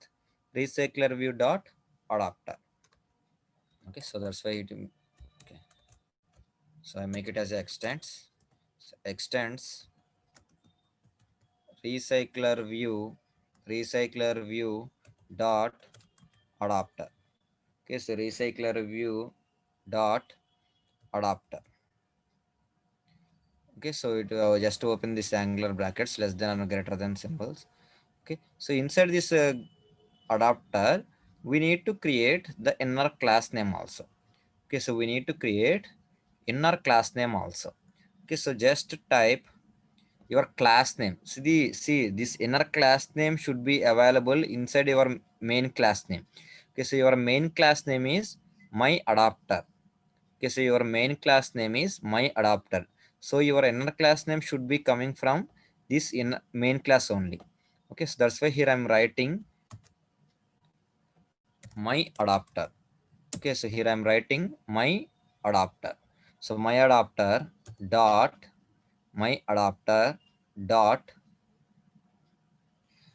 recycler view dot adapter. Okay, so that's why it okay. So I make it as extends. So extends recycler view dot adapter. Okay, so recycler view dot adapter. Okay, so it just to open this angular brackets less than or greater than symbols. Okay, so inside this adapter we need to create the inner class name also. Okay, so we need to create inner class name also. Okay, so just type your class name. See this inner class name should be available inside your main class name. Okay, so your main class name is my adapter. Okay, so your main class name is my adapter. So your inner class name should be coming from this in main class only. Okay, so that's why here I'm writing my adapter. Okay, so here I'm writing my adapter. So my adapter dot my adapter dot.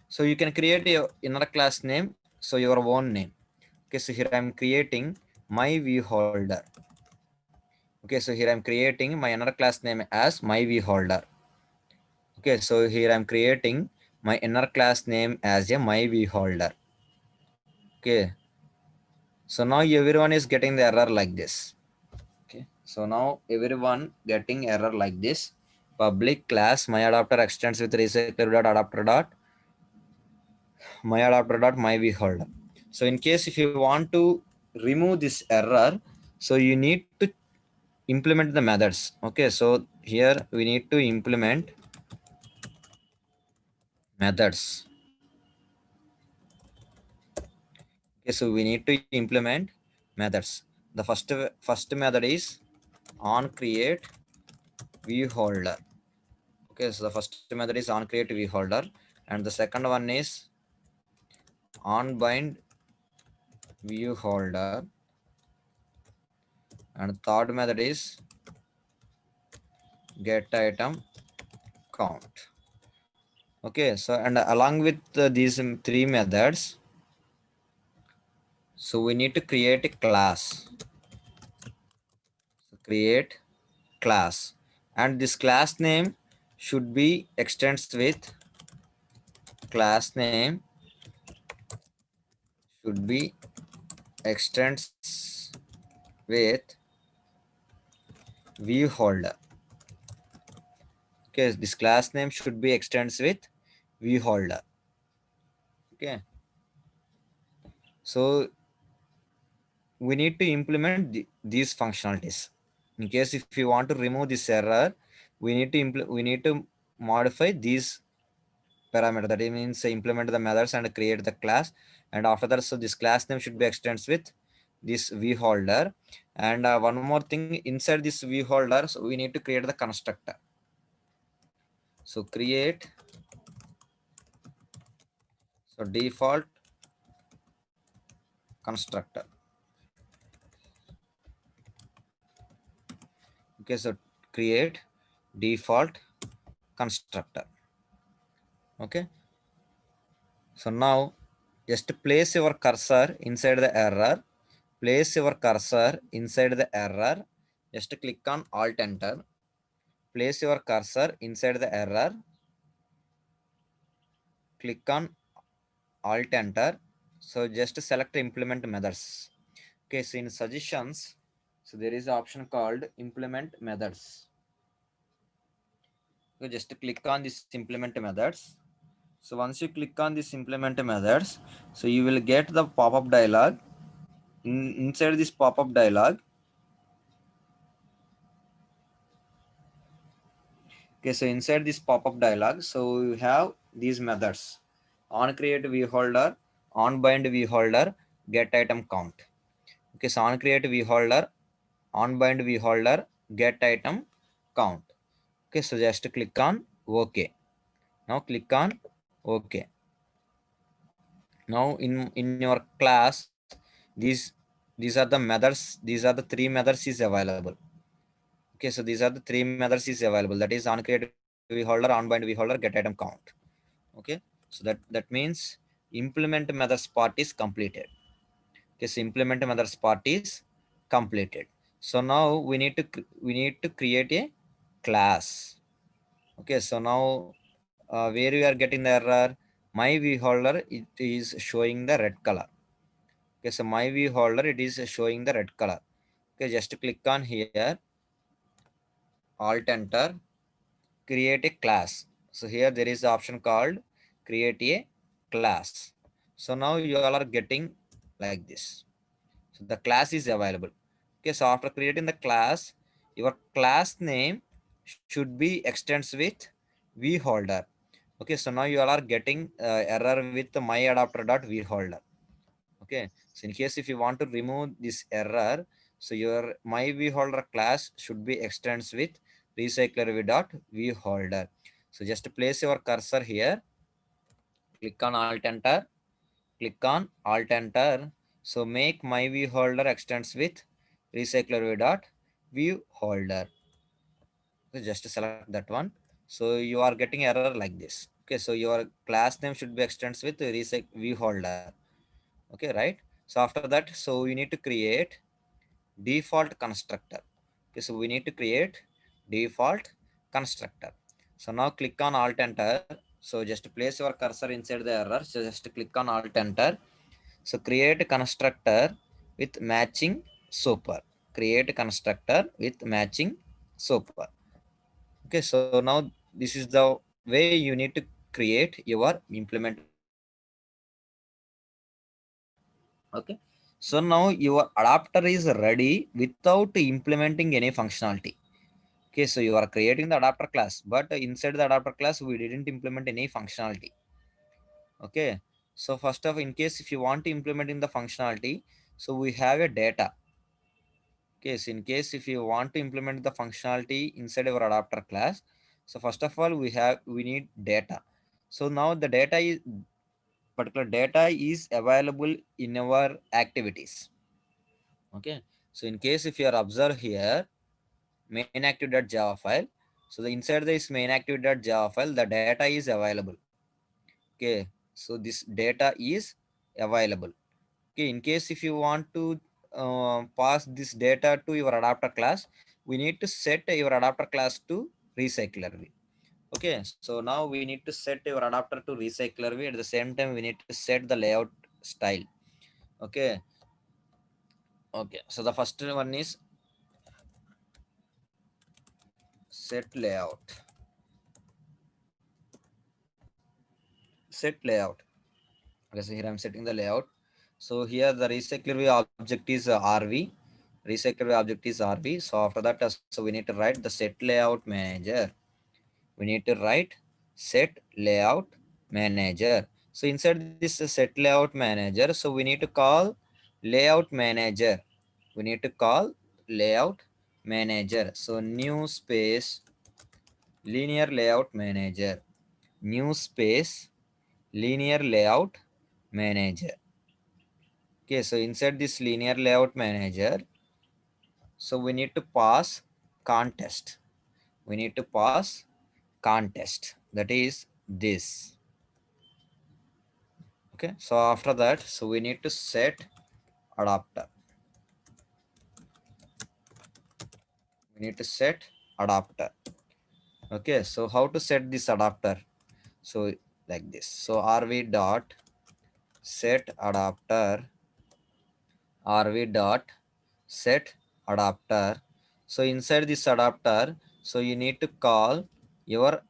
So you can create a inner class name, so your own name. Okay, so here I'm creating my view holder. Okay, so here I'm creating my inner class name as my view holder. Okay, so here I'm creating my inner class name as a my view holder. Okay, so now everyone is getting the error like this. Okay, so now everyone getting error like this. Public class my adapter extends with recycler dot adapter dot my adapter dot my view holder. So in case if you want to remove this error, so you need to implement the methods. Okay, so here we need to implement methods. Okay, so we need to implement methods. The first method is on create view holder. Okay, so the first method is on create view holder, and the second one is on bind view holder, and third method is get item count. Okay, so and along with these three methods, so we need to create a class. So create class, and this class name should be extends with class name should be extends with view holder. Okay, this class name should be extends with view holder. Okay, so we need to implement these functionalities. In case if you want to remove this error, we need to modify these parameter. That means implement the methods and create the class, and after that, so this class name should be extends with this view holder. And one more thing, inside this view holder, so we need to create the constructor. So create, so default constructor. Okay, so create default constructor. Okay, so now just place your cursor inside the error. Place your cursor inside the error. Just click on Alt Enter. Place your cursor inside the error. Click on Alt Enter. So just select implement methods. Okay, so in suggestions, so there is an option called implement methods. So just click on this implement methods. So once you click on this implement methods, so you will get the pop-up dialog. Inside this pop-up dialog, okay, so inside this pop-up dialog, so you have these methods: on create view holder, on bind view holder, get item count. Okay, so on create view holder, on bind view holder, get item count. Okay, so just click on OK. Now click on OK. Now in your class, these are the methods. These are the three methods is available. Okay, so these are the three methods is available. That is on create view holder, on bind view holder, get item count. Okay, so that means implement methods part is completed. Okay, so implement methods part is completed. So now we need to create a class. Okay, so now where we are getting the error, my view holder, it is showing the red color. Okay, so my view holder, it is showing the red color. Okay, just click on here, Alt Enter, create a class. So here there is the option called create a class. So now you all are getting like this. So the class is available. Okay, so after creating the class, your class name should be extends with view holder. Okay, so now you all are getting error with my adapter dot view holder. Okay, so in case if you want to remove this error, so your my view holder class should be extends with recycler dot view holder. So just place your cursor here, click on Alt Enter, click on Alt Enter. So make my view holder extends with recycler view dot view holder. So just select that one. So you are getting error like this. Okay, so your class name should be extends with view holder. Okay, right? So after that, so you need to create default constructor. Okay, so we need to create default constructor. So now click on alt enter. So just place your cursor inside the error. So just click on alt enter. So create constructor with matching super. Create constructor with matching super. Okay, so now this is the way you need to create your implementation adapter. Okay, so now your adapter is ready without implementing any functionality. Okay, so you are creating the adapter class, but inside the adapter class we didn't implement any functionality. Okay, so first of, in case if you want to implement in the functionality, so we have a data. Okay, so in case if you want to implement the functionality inside our adapter class, so first of all we need data. So now the data is particular data is available in our activities. Okay, so in case if you are observe here main active.java file, so the inside this main active.java file the data is available. Okay, so this data is available. Okay, in case if you want to pass this data to your adapter class, we need to set your adapter class to recycler view. Okay, so now we need to set your adapter to recycler view. At the same time we need to set the layout style. Okay, okay, so the first one is set layout. Set layout. Okay, so here I'm setting the layout. So here the recycler view object is RV. Recycler view object is RV. So after that, so we need to write the set layout manager. We need to write set layout manager. So inside this set layout manager, so we need to call layout manager. We need to call layout manager. So new space linear layout manager. New space linear layout manager. Okay, so inside this linear layout manager, so we need to pass contest. We need to pass contest. That is this. Okay, so after that, so we need to set adapter. We need to set adapter. Okay, so how to set this adapter? So like this. So rv dot set adapter, rv dot set adapter. So inside this adapter, so you need to call your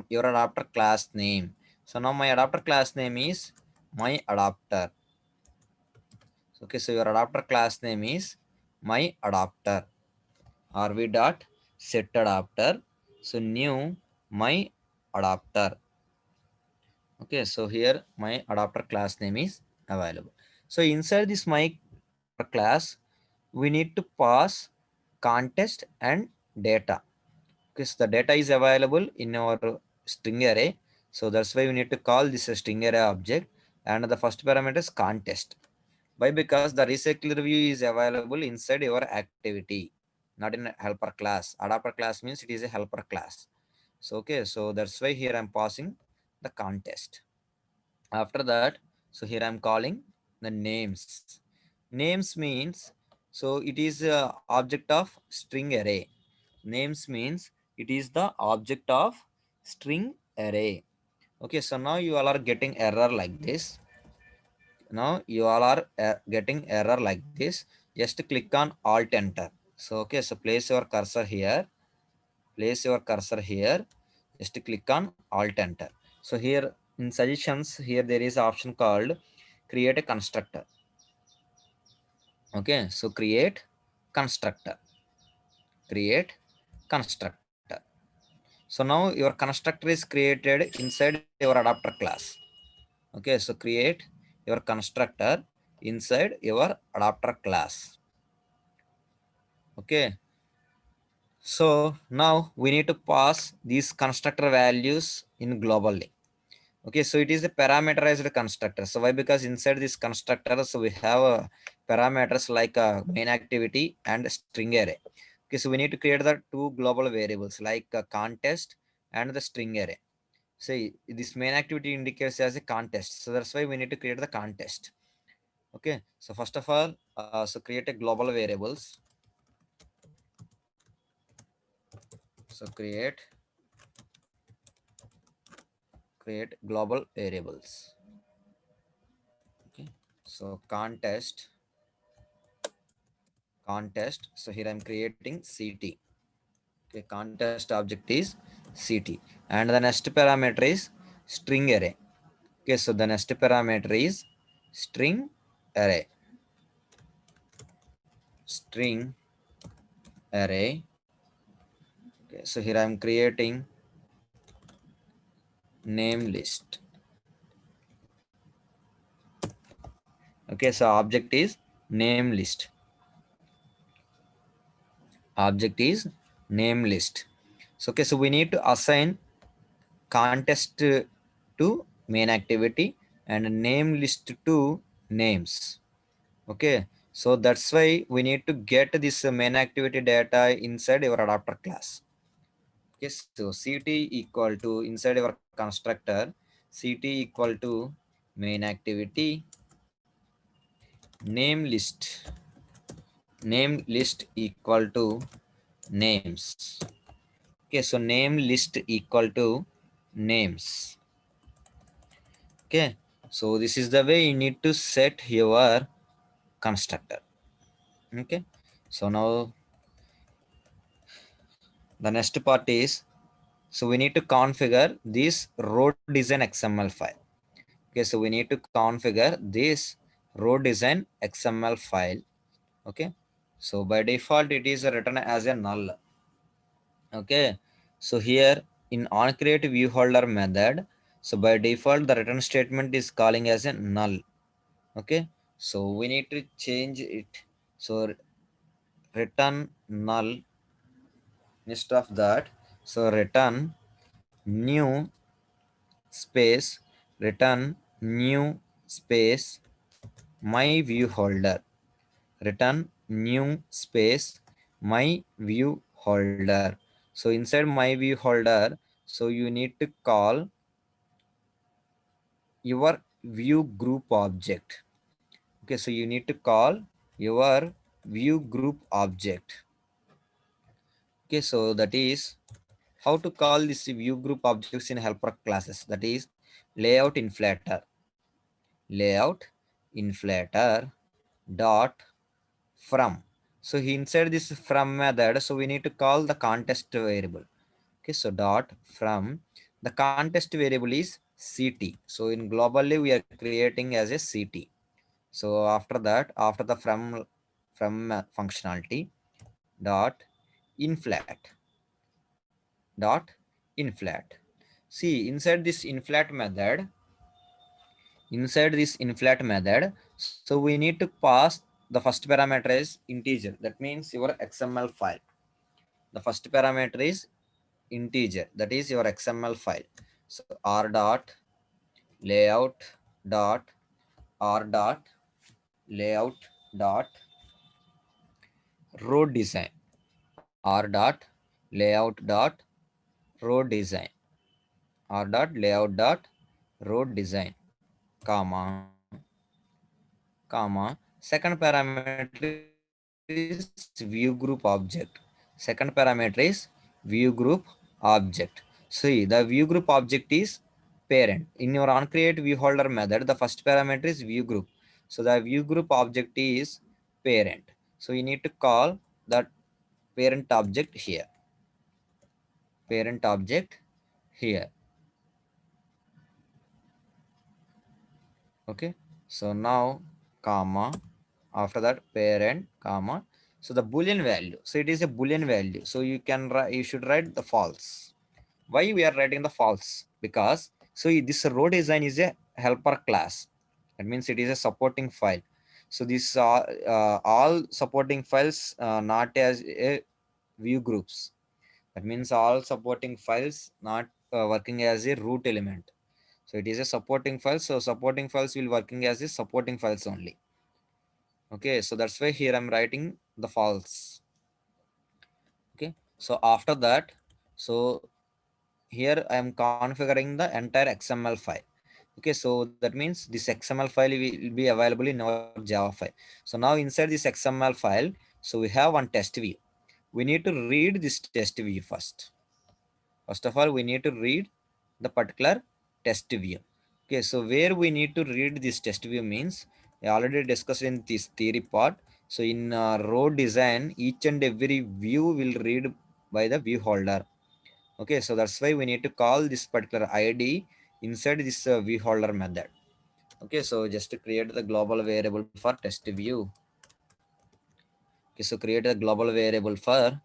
your adapter class name. So now my adapter class name is my adapter. Okay, so your adapter class name is my adapter. Rv dot set adapter. So new my adapter. Okay, so here my adapter class name is available. So inside this my adapter class, we need to pass contest and data. Okay, so the data is available in our string array. So that's why we need to call this a string array object, and the first parameter is contest. Why? Because the recycler view is available inside your activity, not in a helper class. Adapter class means it is a helper class. So okay, so that's why here I'm passing the contest. After that, so here I'm calling the names. Names means, so it is a object of string array. Names means it is the object of string array. Okay, so now you all are getting error like this. Now you all are getting error like this. Just click on alt enter. So okay, so place your cursor here. Place your cursor here. Just click on alt enter. So here in suggestions, here there is option called create a constructor. Okay, so create constructor. Create constructor. So now your constructor is created inside your adapter class. Okay, so create your constructor inside your adapter class. Okay, so now we need to pass these constructor values in globally. Okay, so it is a parameterized constructor. So why? Because inside this constructor, so we have parameters like main activity and string array. Okay, so we need to create the two global variables like contest and the string array. See, this main activity indicates as a contest. So that's why we need to create the contest. Okay, so first of all, so create a global variables. So create global variables. Okay, so contest. So here I'm creating CT. Okay, contest object is CT, and the next parameter is string array. Okay, so the next parameter is string array. String array. Okay, so here I'm creating name list. Okay, so object is name list. Object is name list. So okay, so we need to assign contest to main activity and name list to names. Okay, so that's why we need to get this main activity data inside your adapter class. Okay, so CT equal to inside your constructor, CT equal to main activity name list equal to names. Okay, so name list equal to names. Okay, so this is the way you need to set your constructor. Okay, so now the next part is, so we need to configure this row design XML file. Okay, so we need to configure this row design XML file. Okay, so by default it is written as a null. Okay, so here in onCreate viewHolder method, so by default the return statement is calling as a null. Okay, so we need to change it. So return null. Instead of that, so return new space, return new space my view holder, return new space my view holder. So inside my view holder, so you need to call your view group object. Okay, so you need to call your view group object. Okay, so that is how to call this view group objects in helper classes. That is layout inflator. Layout inflator dot from. So inside this from method, so we need to call the contest variable. Okay, so dot from, the contest variable is CT. So in globally we are creating as a CT. So after that, after the from functionality dot inflat dot inflat. See inside this inflat method, so we need to pass the first parameter is integer. That means your XML file. The first parameter is integer, that is your XML file. So r dot layout dot r dot layout dot row design, r dot layout dot row design, r dot layout dot row design, comma comma, second parameter is view group object. Second parameter is view group object. See, the view group object is parent. In your onCreate viewHolder method, the first parameter is view group. So the view group object is parent. So you need to call that parent object here. Parent object here. Okay, so now comma, after that parent comma, so the boolean value, so it is a boolean value, so you can write, you should write the false. Why we are writing the false? Because so this row design is a helper class. That means it is a supporting file. So this all supporting files not as a view groups. That means all supporting files not working as a root element. So it is a supporting file. So supporting files will working as a supporting files only. Okay, so that's why here I'm writing the false. Okay, so after that, so here I am configuring the entire XML file. Okay, so that means this XML file will be available in our Java file. So now inside this XML file, so we have one test view. We need to read this test view first. First of all, we need to read the particular test view. Okay, so where we need to read this test view means I already discussed in this theory part. So in row design, each and every view will read by the view holder. Okay, so that's why we need to call this particular ID inside this view holder method. Okay, so just to create the global variable for test view. Okay, so create a global variable for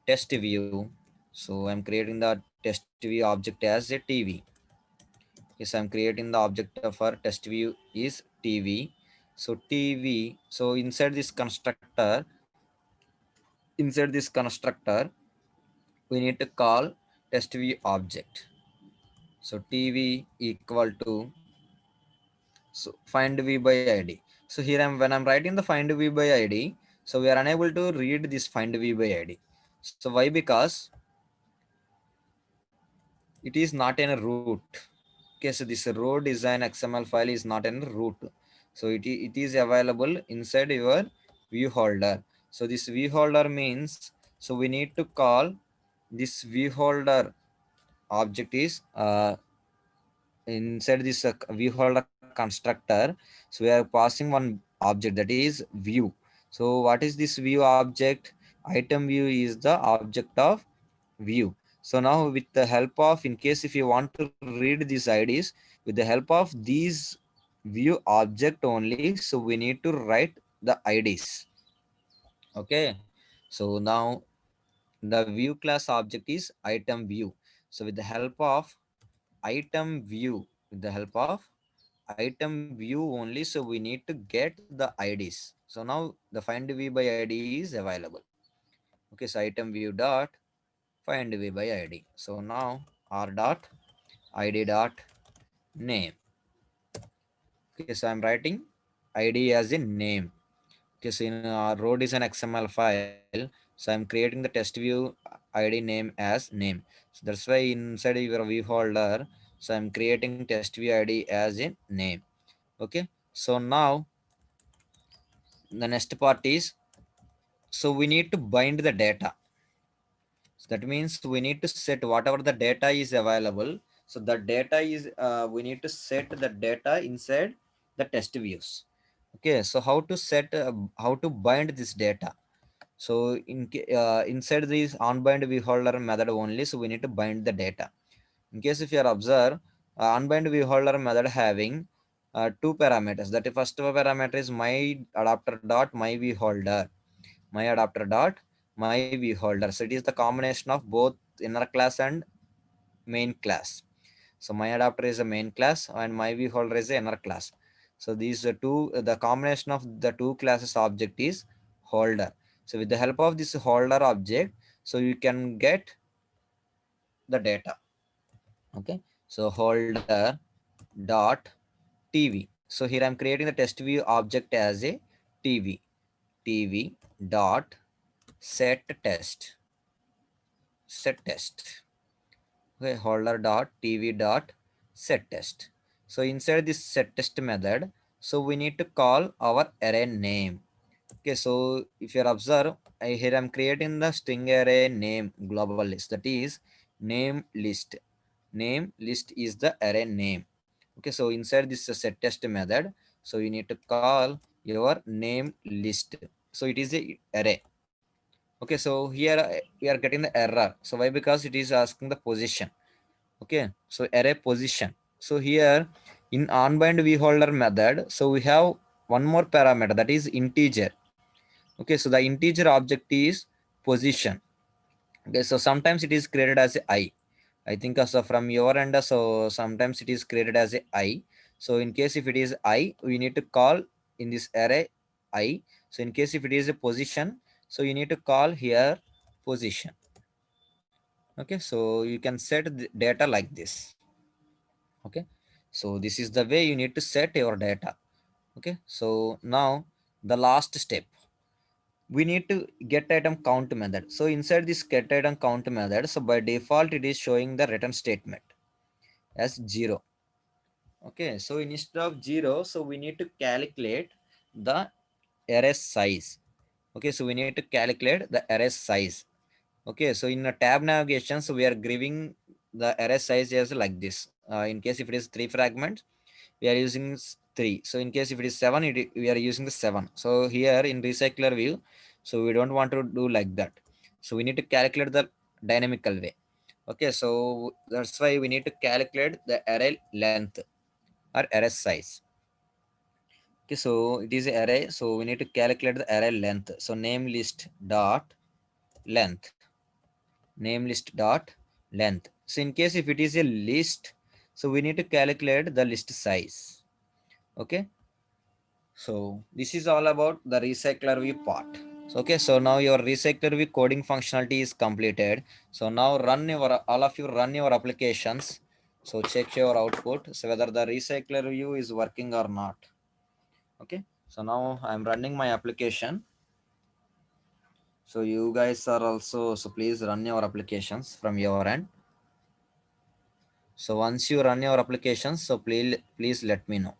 test view. So I'm creating the test view object as a TV. Yes, I'm creating the object for test view is TV. So TV, so inside this constructor, we need to call test view object. So TV equal to, so find v by id. So here when I'm writing the find v by id, so we are unable to read this find v by id. So why? Because it is not in a root. Okay, so this row design XML file is not in root. So it is available inside your view holder. So this view holder means, so we need to call this view holder object is inside this view holder constructor. So we are passing one object that is view. So what is this view object? Item view is the object of view. So now with the help of, in case if you want to read these IDs, with the help of these view object only, so we need to write the IDs. Okay, so now the view class object is item view. So with the help of item view, with the help of item view only, so we need to get the IDs. So now the find v by id is available. Okay, so item view dot find v by id. So now r dot id dot name. Okay, so I'm writing id as a name. Okay, so in road is an XML file, so I'm creating the test view id name as name. So that's why inside your view holder, so I'm creating test view id as a name. Okay, so now the next part is, so we need to bind the data. So that means we need to set whatever the data is available. So the data is we need to set the data inside the test views. Okay, so how to set how to bind this data? So inside this onbind view holder method only, so we need to bind the data. In case if you are observe, unbind view holder method having two parameters. That is, first parameter is my adapter dot my view holder, my adapter dot my view holder. So it is the combination of both inner class and main class. So my adapter is a main class and my view holder is a inner class. So these two, the combination of the two classes object is holder. So with the help of this holder object, so you can get the data. Okay, so holder dot TV. So here I'm creating the test view object as a TV. TV dot set test. Set test. Okay, holder dot TV dot set test. So inside this set test method, so we need to call our array name. Okay, so if you observe, here I'm creating the string array name global list, that is name list. Name list is the array name. Okay, so inside this set test method, so you need to call your name list. So it is a array. Okay, so here we are getting the error. So why? Because it is asking the position. Okay, so array position. So here in onbind vholder method, so we have one more parameter, that is integer. Okay, so the integer object is position. Okay, so sometimes it is created as a I think so from your end, so sometimes it is created as a I. So in case if it is I, we need to call in this array I. So in case if it is a position, so you need to call here position. Okay, so you can set the data like this. Okay, So this is the way you need to set your data. Okay, so now the last step, we need to get item count method. So inside this get item count method, so by default it is showing the return statement as 0. Okay, so instead of 0, so we need to calculate the array size. Okay, so we need to calculate the array size. Okay, so in a tab navigation, so we are giving the array size as like this. In case if it is 3 fragments, we are using 3. So in case if it is 7, we are using the 7. So here in recycler view, so we don't want to do like that. So we need to calculate the dynamical way. Okay, so that's why we need to calculate the array length or array size. Okay, so it is array, so we need to calculate the array length. So name list dot length, name list dot length. So in case if it is a list, so we need to calculate the list size. Okay, so this is all about the recycler view part. So, okay, so now your recycler view coding functionality is completed. So now run your, all of you run your applications. So check your output, so whether the recycler view is working or not. Okay, so now I'm running my application. So you guys are also, so please run your applications from your end. So once you run your applications, so please let me know,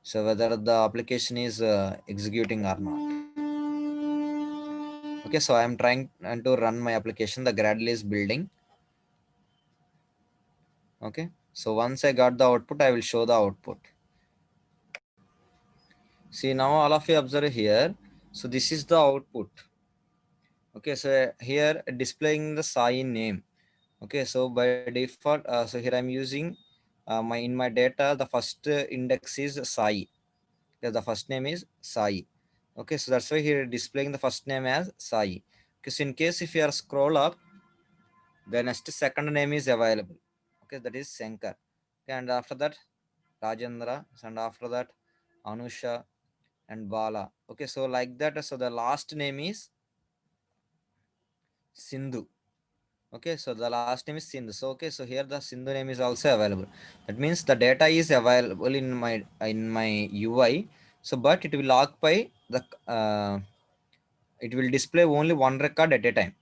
so whether the application is executing or not. Okay, so I'm trying to run my application. The Gradle is building. Okay, so once I got the output, I will show the output. See, now all of you observe here. So this is the output. Okay, so here displaying the Sai name. Okay, so by default, so here I'm using my in my data, the first index is Sai. Yeah, the first name is Sai. Okay, so that's why here displaying the first name as Sai. Because in case if you are scroll up, the next second name is available. Okay, that is Shankar. Okay, and after that Rajendra, and after that Anusha and Bala. Okay, so like that. So the last name is Sindhu. Okay, so the last name is Sindhu. So okay, so here the Sindhu name is also available. That means the data is available in my UI. So but it will occupy the it will display only one record at a time.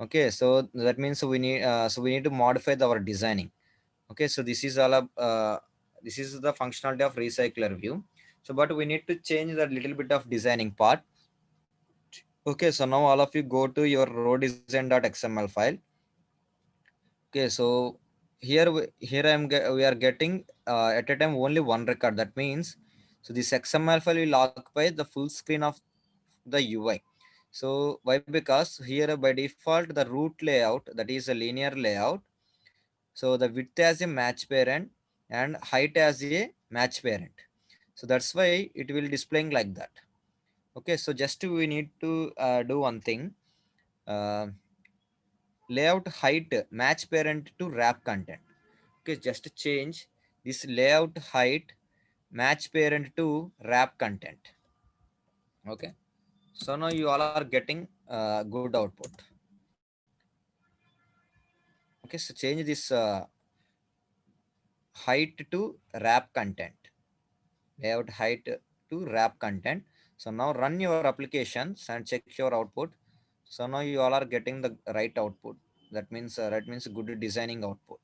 Okay, so that means we need to modify our designing. Okay, so this is all this is the functionality of recycler view. So but we need to change the little bit of designing part. Okay, so now all of you go to your row design.xml file. Okay, so here we are getting at a time only one record. That means so this XML file will occupy the full screen of the UI. So why? Because here by default the root layout, that is a linear layout. So the width as a match parent and height as a match parent. So that's why it will displaying like that. Okay, so just we need to do one thing. Uh, Layout height match parent to wrap content. Okay, just change this layout height match parent to wrap content. Okay, so now you all are getting good output. Okay, so change this height to wrap content, layout height to wrap content. So now run your applications and check your output. So now you all are getting the right output. That means good designing output.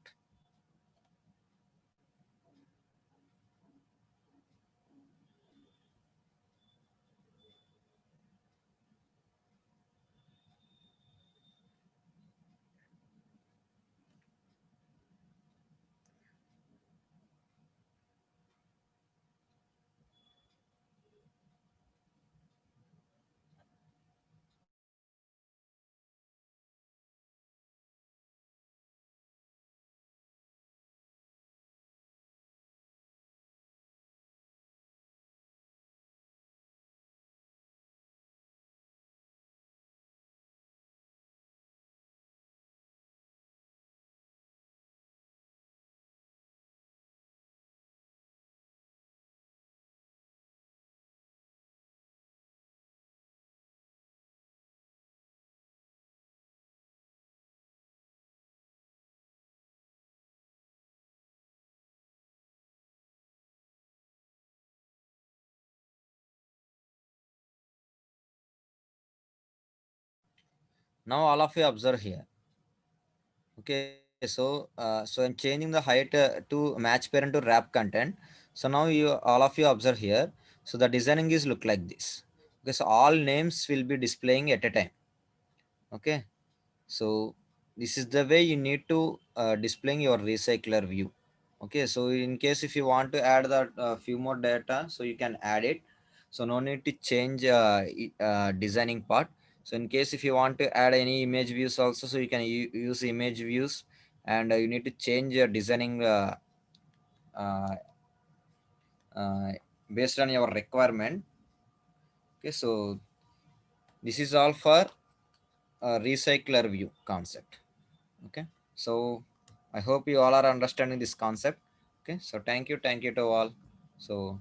Now all of you observe here. Okay, so I'm changing the height to match parent to wrap content. So now you all of you observe here. So the designing is look like this. Okay, so all names will be displaying at a time. Okay, so this is the way you need to displaying your recycler view. Okay, so in case if you want to add that few more data, so you can add it. So no need to change designing part. So in case if you want to add any image views also, so you can use image views, and you need to change your designing uh, uh, based on your requirement. Okay, so this is all for recycler view concept. Okay, so I hope you all are understanding this concept. Okay, so thank you to all. So